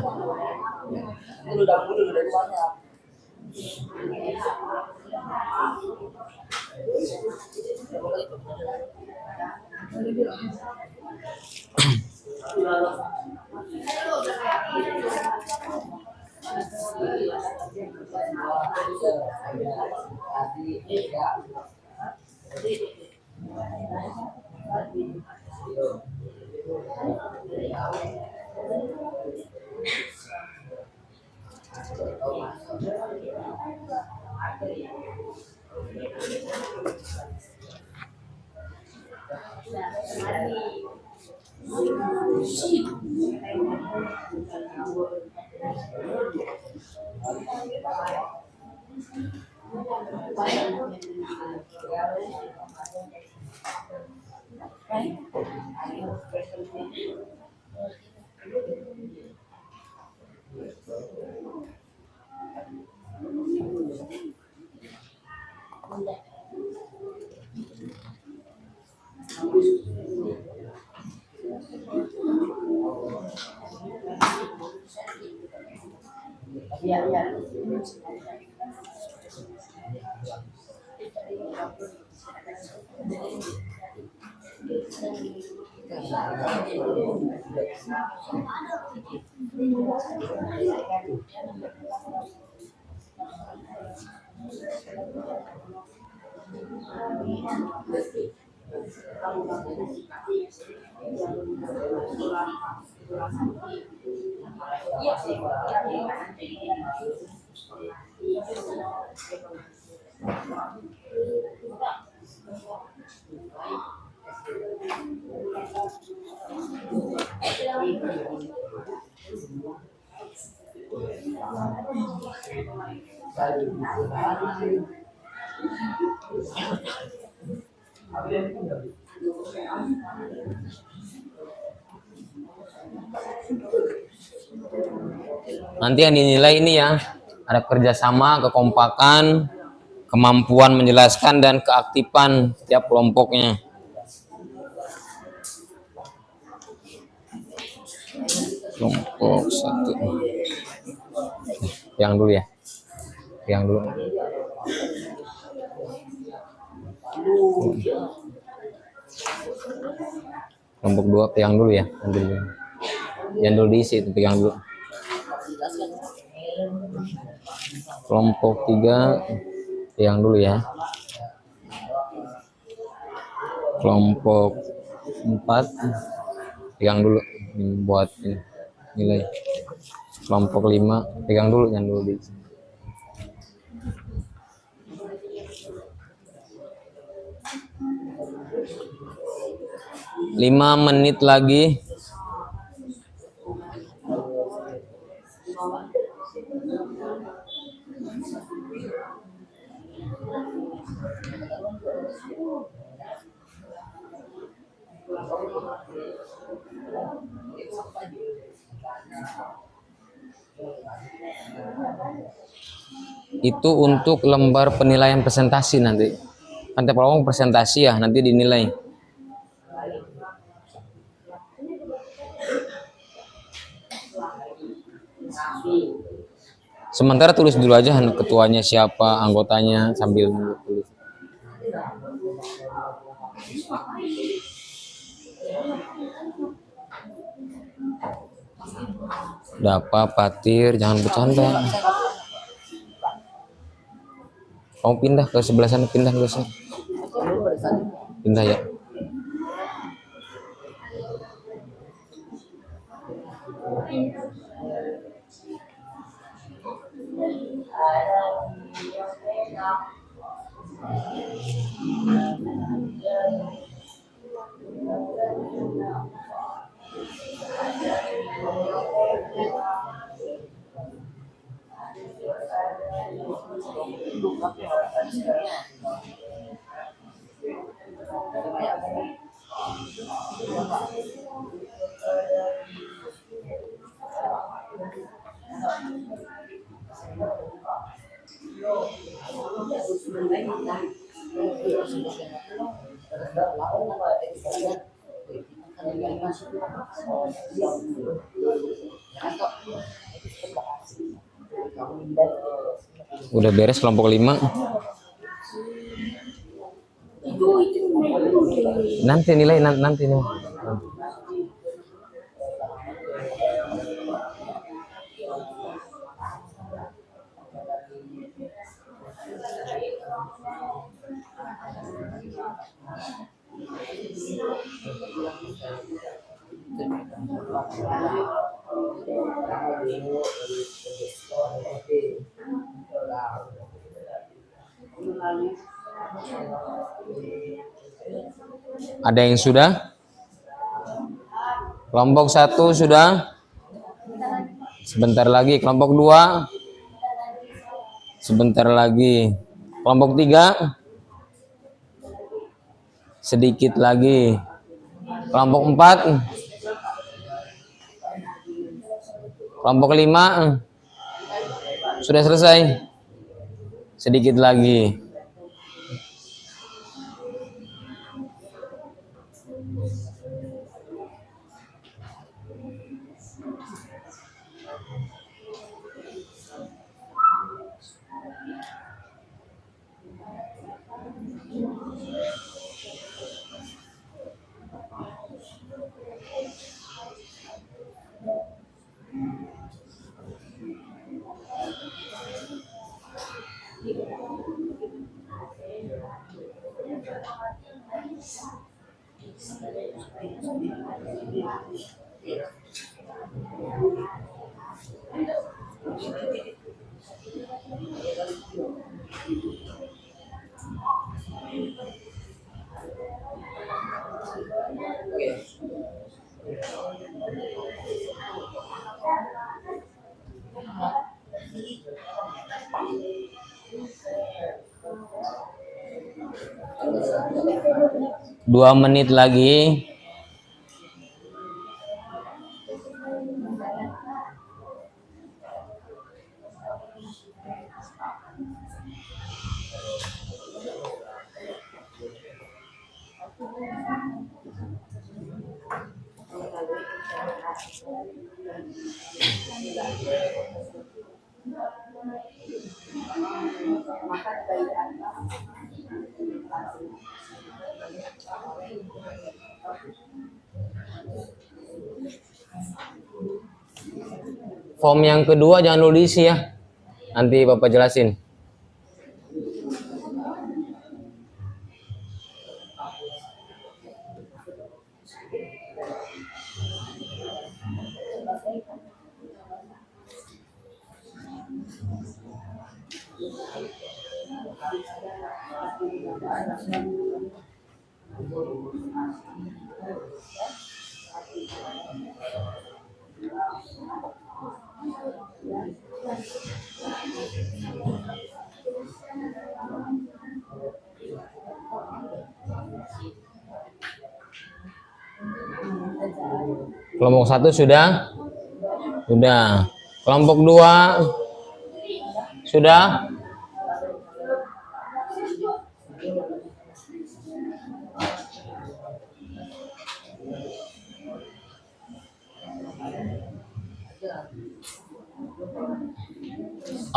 Nanti yang dinilai ini ya, ada kerjasama, kekompakan, kemampuan menjelaskan, dan keaktifan setiap kelompoknya. Kelompok 1. Yang dulu ya. Yang dulu. Kelompok 2 yang dulu ya. Yang dulu diisi itu yang dulu. Kelompok 3 yang dulu ya. Kelompok 4 yang dulu buat ini, nilai. Kelompok 5 pegang dulu yang dulu diisi. 5 menit lagi. Itu untuk lembar penilaian presentasi nanti. Kan tiap kelompok presentasi ya, nanti dinilai. Sementara tulis dulu aja ketuanya siapa, anggotanya sambil tulis. Dapa, Patir, jangan bercanda. Kamu pindah ke sebelah sana, pindah ke sana. Pindah ya. Udah beres kelompok 5. Nanti nilai nanti nih. Ada yang sudah? Kelompok 1 sudah? Sebentar lagi. Kelompok 2? Sebentar lagi. Kelompok 3? Sedikit lagi. Kelompok 4? Kelompok 5? Sudah selesai? Sedikit lagi. Dua menit lagi. Form yang kedua jangan dulu diisi ya. Nanti Bapak jelasin. Kelompok 1 sudah? Sudah. Kelompok 2 sudah?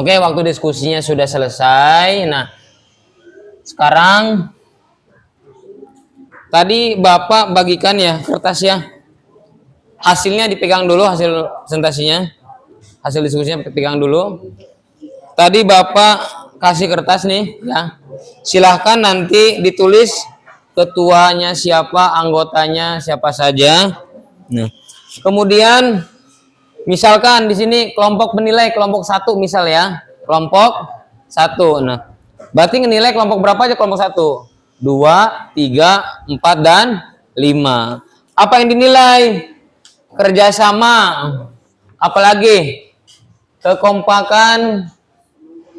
Oke, waktu diskusinya sudah selesai. Nah, sekarang tadi Bapak bagikan ya kertas ya. Hasilnya dipegang dulu, hasil presentasinya. Hasil diskusinya pegang dulu. Tadi Bapak kasih kertas nih ya. Silahkan nanti ditulis ketuanya siapa, anggotanya siapa saja. Nah, kemudian misalkan di sini kelompok menilai kelompok 1 misal ya. Kelompok 1. Nah, berarti nilai kelompok berapa aja kelompok 1? 2, 3, 4 dan 5. Apa yang dinilai? Kerjasama, apalagi kekompakan,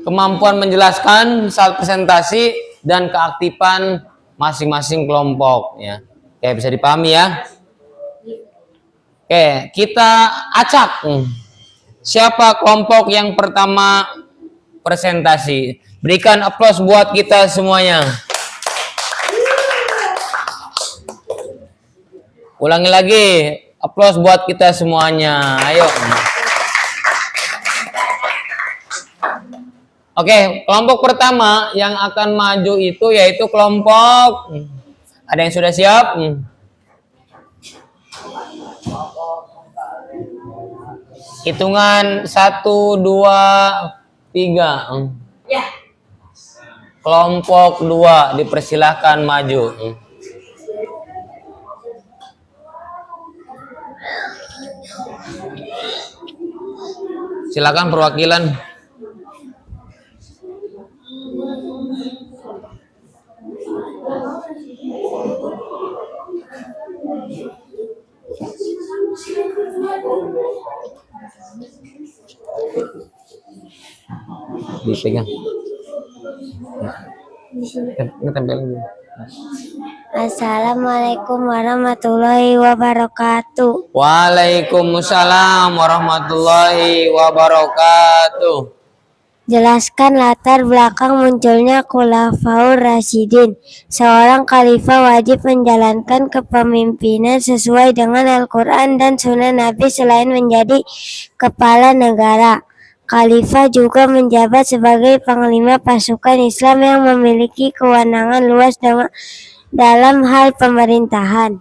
kemampuan menjelaskan saat presentasi, dan keaktifan masing-masing kelompok ya. Oke, bisa dipahami ya. Oke, kita acak. Siapa kelompok yang pertama presentasi? Berikan aplaus buat kita semuanya. Ulangi lagi. Aplaus buat kita semuanya. Ayo. Oke, kelompok pertama yang akan maju itu yaitu kelompok. Ada yang sudah siap? Hitungan 1, 2, 3. Kelompok 2 dipersilahkan maju. Silakan perwakilan. Dipegang. Tempelin dulu. Assalamualaikum warahmatullahi wabarakatuh. Waalaikumsalam warahmatullahi wabarakatuh. Jelaskan latar belakang munculnya Khulafaur Rasyidin. Seorang khalifah wajib menjalankan kepemimpinan sesuai dengan Al-Quran dan Sunnah Nabi selain menjadi kepala negara. Khalifah juga menjabat sebagai panglima pasukan Islam yang memiliki kewenangan luas dalam hal pemerintahan.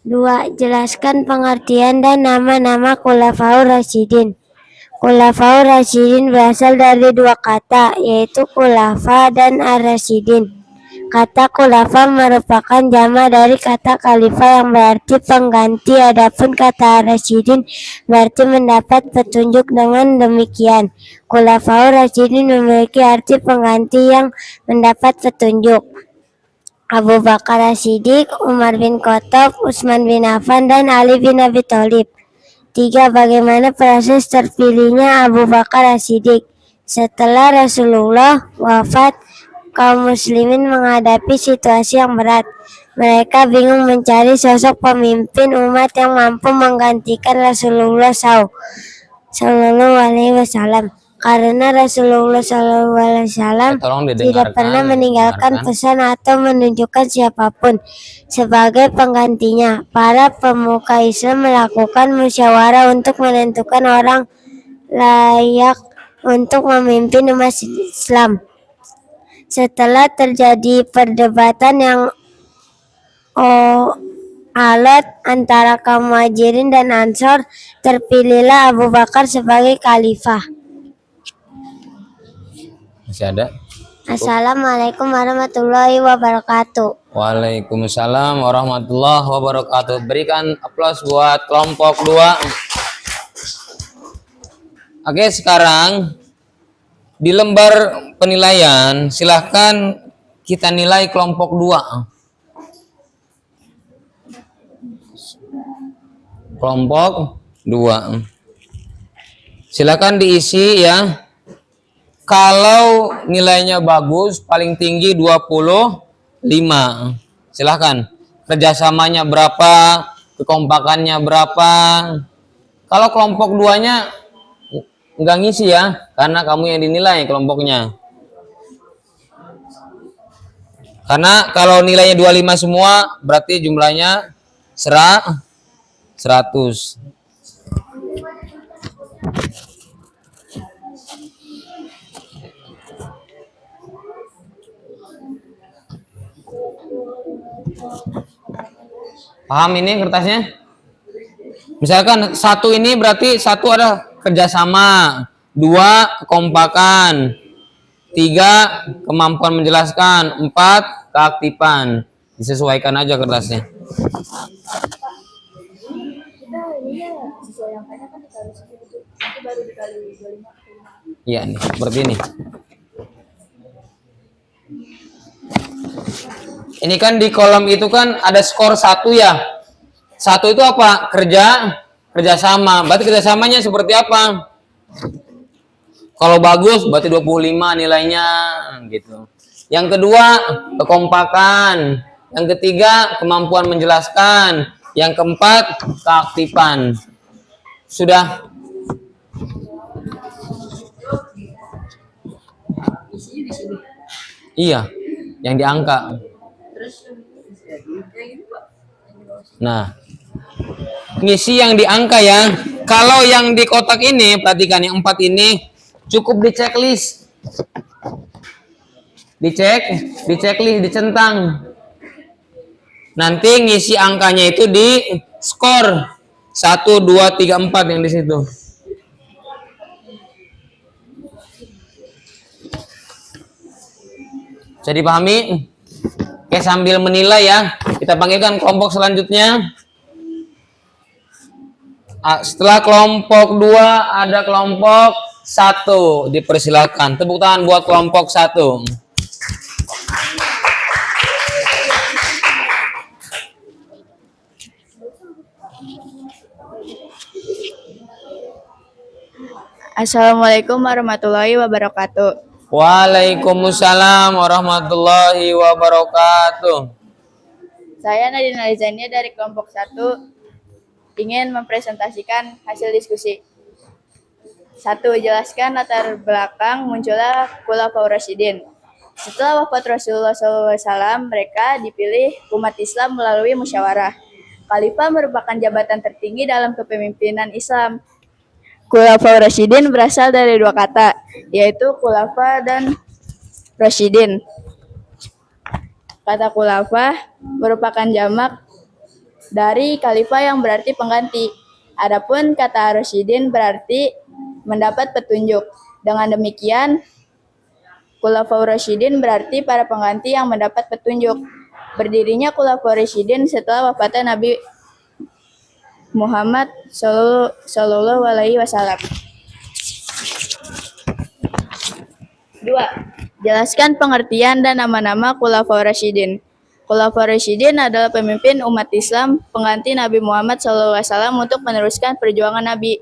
2. Jelaskan pengertian dan nama-nama Khulafaur Rasyidin. Khulafaur Rasyidin berasal dari dua kata, yaitu khulafa dan ar-rasyidin. Kata khulafa merupakan jama dari kata khalifah yang berarti pengganti, adapun kata ar-rasyidin berarti mendapat petunjuk. Dengan demikian, Khulafaur Rasyidin memiliki arti pengganti yang mendapat petunjuk. Abu Bakar As-Siddiq, Umar bin Khattab, Utsman bin Affan, dan Ali bin Abi Thalib. 3. Bagaimana proses terpilihnya Abu Bakar As-Siddiq? Setelah Rasulullah wafat, kaum muslimin menghadapi situasi yang berat. Mereka bingung mencari sosok pemimpin umat yang mampu menggantikan Rasulullah Sallallahu Alaihi Wasallam. Karena Rasulullah Sallallahu Alaihi Wasallam Tolong tidak didengarkan, pernah meninggalkan pesan atau menunjukkan siapapun sebagai penggantinya. Para pemuka Islam melakukan musyawarah untuk menentukan orang layak untuk memimpin umat Islam. Setelah terjadi perdebatan yang alot antara kaum Muhajirin dan Ansor, terpilihlah Abu Bakar sebagai khalifah. Masih ada? Assalamualaikum warahmatullahi wabarakatuh. Waalaikumsalam warahmatullahi wabarakatuh. Berikan aplaus buat kelompok 2. Oke, sekarang di lembar penilaian silahkan kita nilai kelompok 2. Kelompok 2. Silakan diisi ya. Kalau nilainya bagus, paling tinggi 25. Silahkan. Kerjasamanya berapa, kekompakannya berapa. Kalau kelompok 2-nya nggak ngisi ya, karena kamu yang dinilai kelompoknya. Karena kalau nilainya 25 semua, berarti jumlahnya 100. Paham ini kertasnya? Misalkan 1 ini berarti 1 ada kerjasama, 2 kekompakan, 3 kemampuan menjelaskan, 4 keaktifan. Disesuaikan aja kertasnya. Iya nih, seperti ini. Ini kan di kolom itu kan ada skor 1 ya. 1 itu apa? Kerjasama. Berarti kerjasamanya seperti apa? Kalau bagus berarti 25 nilainya gitu. Yang kedua kekompakan. Yang ketiga kemampuan menjelaskan. Yang keempat keaktifan. Sudah. Iya, yang diangka. Nah, ngisi yang diangka ya. Kalau yang di kotak ini, perhatikan yang 4 ini cukup di checklist. Diceklis, dicentang. Nanti ngisi angkanya itu di skor 1, 2, 3, 4 yang di situ. Bisa dipahami? Oke, sambil menilai ya, kita panggilkan kelompok selanjutnya. Setelah kelompok 2 ada kelompok 1. Dipersilakan. Tepuk tangan buat kelompok 1. Assalamualaikum warahmatullahi wabarakatuh. Waalaikumsalam warahmatullahi wabarakatuh. Saya Nadine Alizania dari kelompok 1 ingin mempresentasikan hasil diskusi. 1. Jelaskan latar belakang munculnya Khulafaur Rasyidin. Setelah wafat Rasulullah SAW, mereka dipilih umat Islam melalui musyawarah. Khalifah merupakan jabatan tertinggi dalam kepemimpinan Islam. Khulafaur Rasyidin berasal dari dua kata, yaitu khulafa dan rasyidin. Kata khulafa merupakan jamak dari khalifah yang berarti pengganti. Adapun kata Rasyidin berarti mendapat petunjuk. Dengan demikian, Khulafaur Rasyidin berarti para pengganti yang mendapat petunjuk. Berdirinya Khulafaur Rasyidin setelah wafatnya Nabi Muhammad Sallallahu Alaihi Wasallam. 2. Jelaskan pengertian dan nama-nama Khulafaur Rasyidin. Khulafaur Rasyidin adalah pemimpin umat Islam pengganti Nabi Muhammad SAW untuk meneruskan perjuangan Nabi.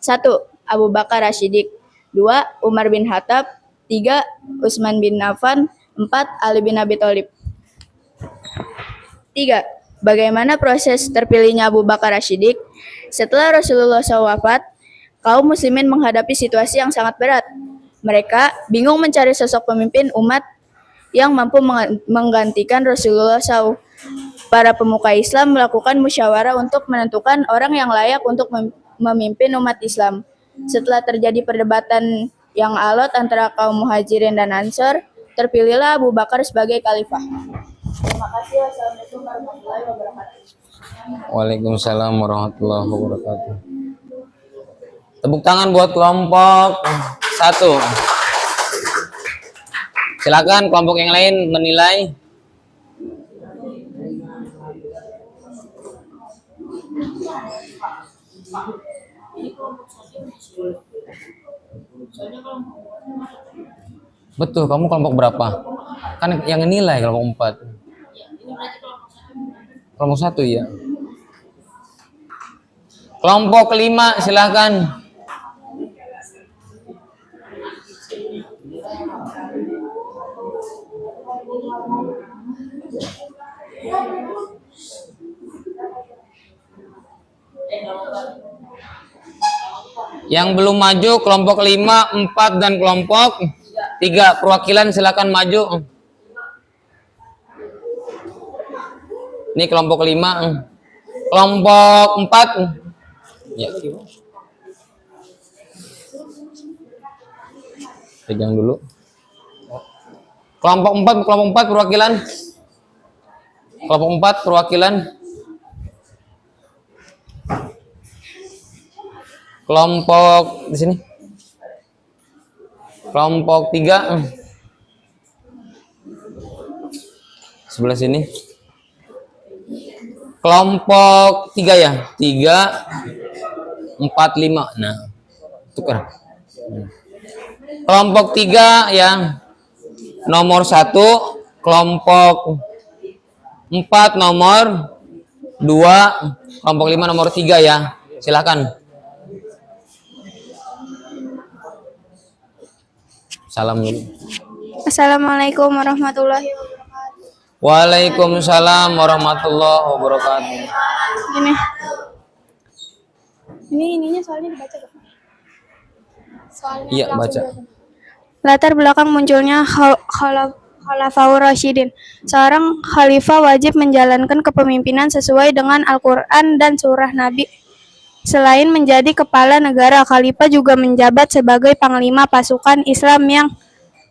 1. Abu Bakar Rashidik. 2. Umar bin Khattab. 3. Utsman bin Affan. 4. Ali bin Abi Thalib. 3. Bagaimana proses terpilihnya Abu Bakar Rashidik? Setelah Rasulullah SAW wafat, kaum muslimin menghadapi situasi yang sangat berat. Mereka bingung mencari sosok pemimpin umat yang mampu menggantikan Rasulullah SAW. Para pemuka Islam melakukan musyawarah untuk menentukan orang yang layak untuk memimpin umat Islam. Setelah terjadi perdebatan yang alot antara kaum Muhajirin dan Ansor, terpilihlah Abu Bakar sebagai khalifah. Terima kasih. Wassalamualaikum warahmatullahi wabarakatuh. Waalaikumsalam warahmatullahi wabarakatuh. Tepuk tangan buat kelompok 1. Silakan kelompok yang lain menilai. Betul, kamu kelompok berapa? Kan yang nilai kelompok 4. Kelompok 1 ya. Kelompok 5 silakan. Yang belum maju kelompok 5, 4 dan kelompok 3. Perwakilan silakan maju. Ini kelompok 5. Kelompok 4. Ya. Pegang dulu. Kelompok 4 perwakilan. Kelompok 4 perwakilan. Kelompok di sini. Kelompok 3 sebelah sini. Kelompok 3 ya. 3, 4, 5. Nah, tukar. Kelompok 3 yang nomor 1, kelompok 4 nomor 2, kelompok 5 nomor 3 ya. Silakan. Salam dulu. Assalamualaikum warahmatullahi wabarakatuh. Waalaikumsalam warahmatullahi wabarakatuh. Ininya soalnya dibaca gak? Soalnya Iya, baca. Latar belakang munculnya Khulafaur Rasyidin. Seorang khalifah wajib menjalankan kepemimpinan sesuai dengan Al-Quran dan surah Nabi. Selain menjadi kepala negara, khalifah juga menjabat sebagai panglima pasukan Islam yang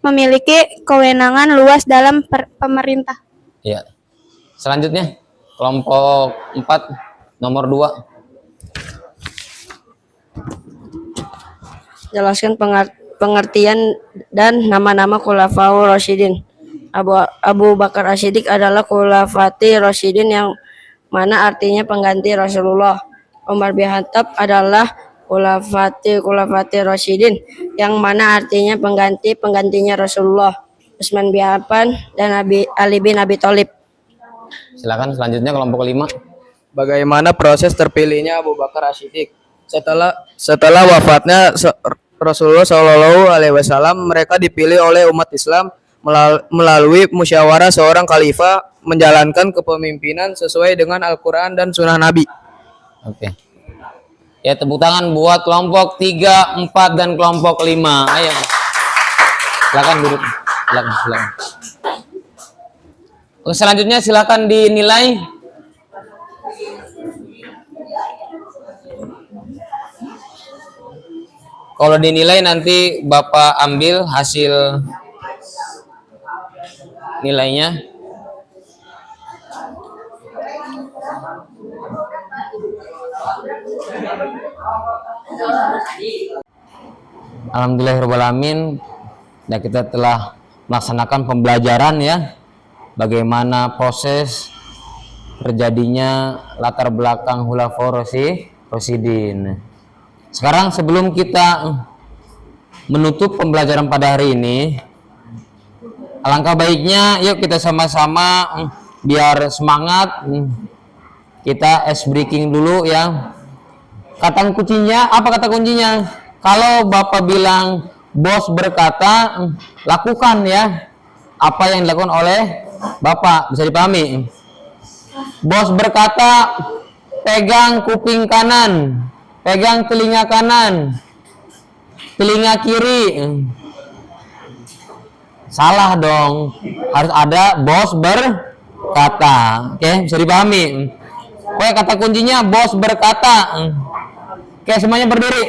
memiliki kewenangan luas dalam pemerintah. Ya. Selanjutnya kelompok 4 nomor 2. Jelaskan pengertian dan nama-nama Khulafaur Rasyidin. Abu Bakar Rashidik adalah Khulafati Rasyidin yang mana artinya pengganti Rasulullah. Umar bin Khattab adalah Khulafati Rasyidin yang mana artinya penggantinya Rasulullah. Utsman bin Affan dan Ali bin Abi Thalib. Silakan selanjutnya kelompok 5. Bagaimana proses terpilihnya Abu Bakar Rashidik? Setelah wafatnya Rasulullah Shallallahu Alaihi Wasallam, mereka dipilih oleh umat Islam melalui musyawarah seorang khalifah menjalankan kepemimpinan sesuai dengan Al-Quran dan Sunnah Nabi. Oke. Ya, tepuk tangan buat kelompok 3, 4 dan kelompok 5. Ayo. Silakan duduk. Silakan. Oke, selanjutnya silakan dinilai. Kalau dinilai nanti Bapak ambil hasil nilainya. Alhamdulillahirrahmanirrahim. Dan kita telah melaksanakan pembelajaran ya, bagaimana proses terjadinya latar belakang Khulafaur Rasyidin. Sekarang sebelum kita menutup pembelajaran pada hari ini, alangkah baiknya yuk kita sama-sama biar semangat, kita ice breaking dulu ya. Kata kuncinya apa? Kata kuncinya kalau Bapak bilang bos berkata, lakukan ya apa yang dilakukan oleh Bapak. Bisa dipahami? Bos berkata, pegang kuping kanan, pegang telinga kanan, telinga kiri. Salah dong, harus ada bos berkata. Oke, bisa dipahami? Oke, kata kuncinya bos berkata. Oke, semuanya berdiri.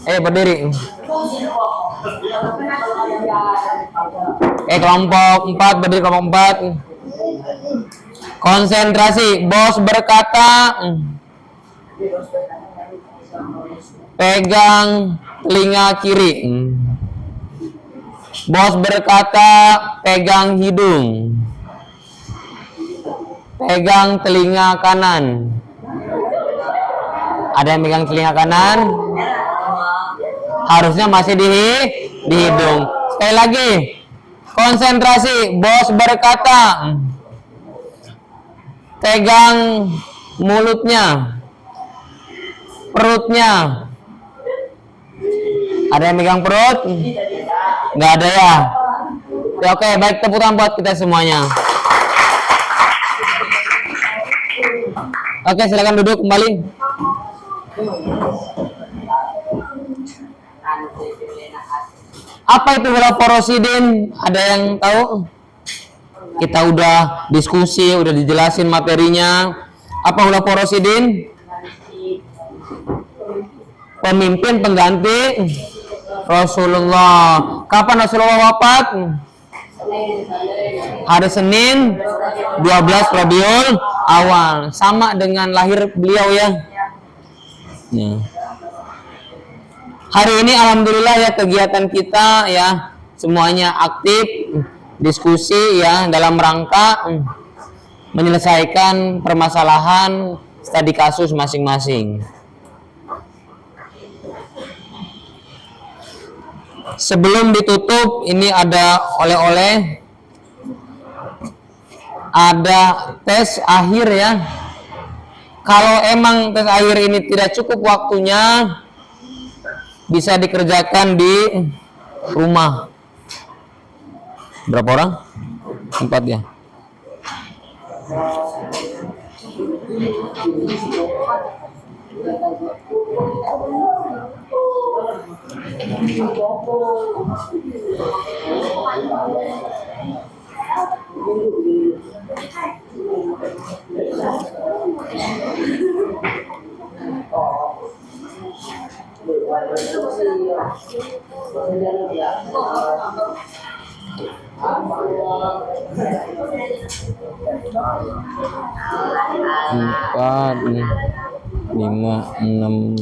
Berdiri. Kelompok 4 berdiri, kelompok 4. Konsentrasi. Bos berkata, pegang telinga kiri. Bos berkata, pegang hidung, pegang telinga kanan. Ada yang pegang telinga kanan? Harusnya masih di hidung. Sekali lagi, konsentrasi. Bos berkata, pegang mulutnya, perutnya. Ada yang pegang perut? Nggak ada ya? Oke, baik, tepuk tangan buat kita semuanya. Oke, silakan duduk kembali. Apa itu Khulafaur Rasyidin? Ada yang tahu? Kita udah diskusi, udah dijelasin materinya. Apa Khulafaur Rasyidin? Pemimpin pengganti Rasulullah. Kapan Rasulullah wafat? Hari Senin 12 Rabiul Awal. Sama dengan lahir beliau ya. Hari ini alhamdulillah ya, kegiatan kita ya semuanya aktif diskusi ya dalam rangka menyelesaikan permasalahan studi kasus masing-masing. Sebelum ditutup, ini ada oleh-oleh, ada tes akhir ya. Kalau emang tes akhir ini tidak cukup waktunya, bisa dikerjakan di rumah. Berapa orang? 4 ya. Empat, 5, 6.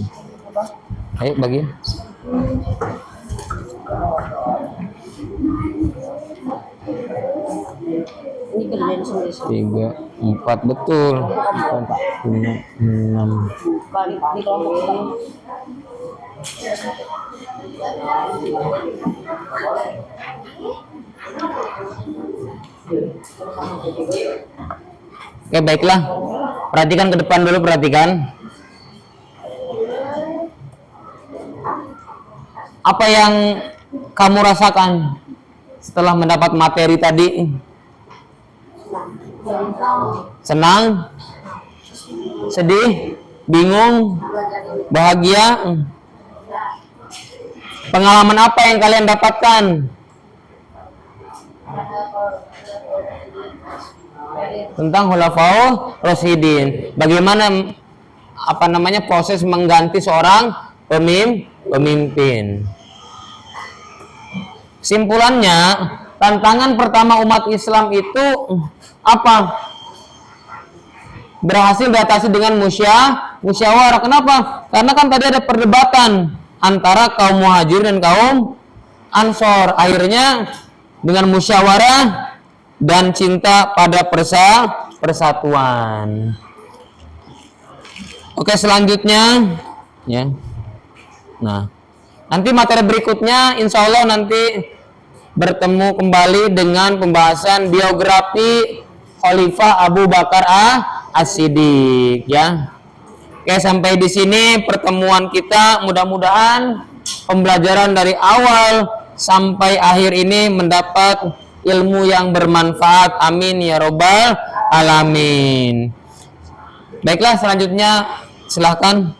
Ayo bagi. Ini kerjaan sendiri. 3, 4 betul. 4, 5, 6. Bukan di kelompok kita. Oke, baiklah. Perhatikan ke depan dulu, perhatikan. Apa yang kamu rasakan setelah mendapat materi tadi? Senang? Sedih? Bingung? Bahagia? Pengalaman apa yang kalian dapatkan? Tentang Khulafaur Rasyidin. Bagaimana proses mengganti seorang pemimpin. Kesimpulannya, tantangan pertama umat Islam itu apa? berhasil diatasi dengan musyawarah. Kenapa? Karena kan tadi ada perdebatan antara kaum muhajir dan kaum ansor. Akhirnya dengan musyawarah dan cinta pada persatuan. Oke, selanjutnya ya. Nah, nanti materi berikutnya insya Allah nanti bertemu kembali dengan pembahasan biografi Khalifah Abu Bakar As-Siddiq ya. Oke, sampai di sini pertemuan kita. Mudah-mudahan pembelajaran dari awal sampai akhir ini mendapat ilmu yang bermanfaat. Amin ya robbal alamin. Baiklah, selanjutnya silahkan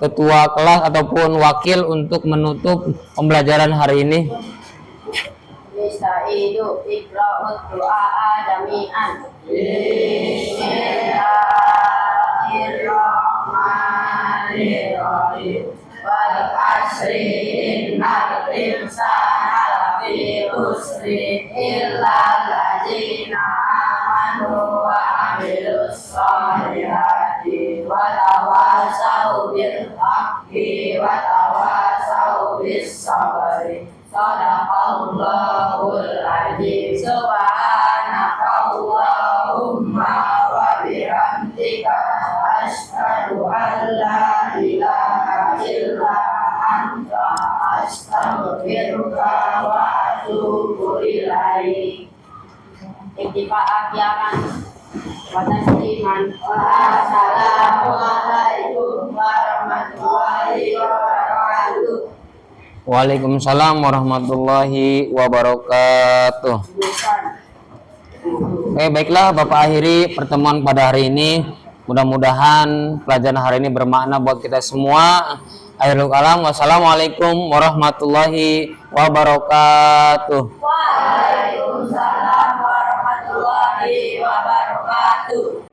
ketua kelas ataupun wakil untuk menutup pembelajaran hari ini. Ista'idu iqra'ud du'a jami'an. Bismillahirrahmanirrahim. Wal asri innal insana lafi khusri illa allazina amanu wa amilus solihati wa tawasau bil haqqi wa tawasau bis sabri. Sadaqallahul azim. Subhanakallahumma wa bihamdika asyhadu an la ilaha illa anta astaghfiruka wa atubu ilaik. Iktifa'akiaman wa tasliman. Wassalamualaikum warahmatullahi wabarakatuh. Waalaikumsalam warahmatullahi wabarakatuh. Oke, baiklah Bapak akhiri pertemuan pada hari ini. Mudah-mudahan pelajaran hari ini bermakna buat kita semua. Akhirul kalam, wassalamualaikum warahmatullahi wabarakatuh. Waalaikumsalam warahmatullahi wabarakatuh.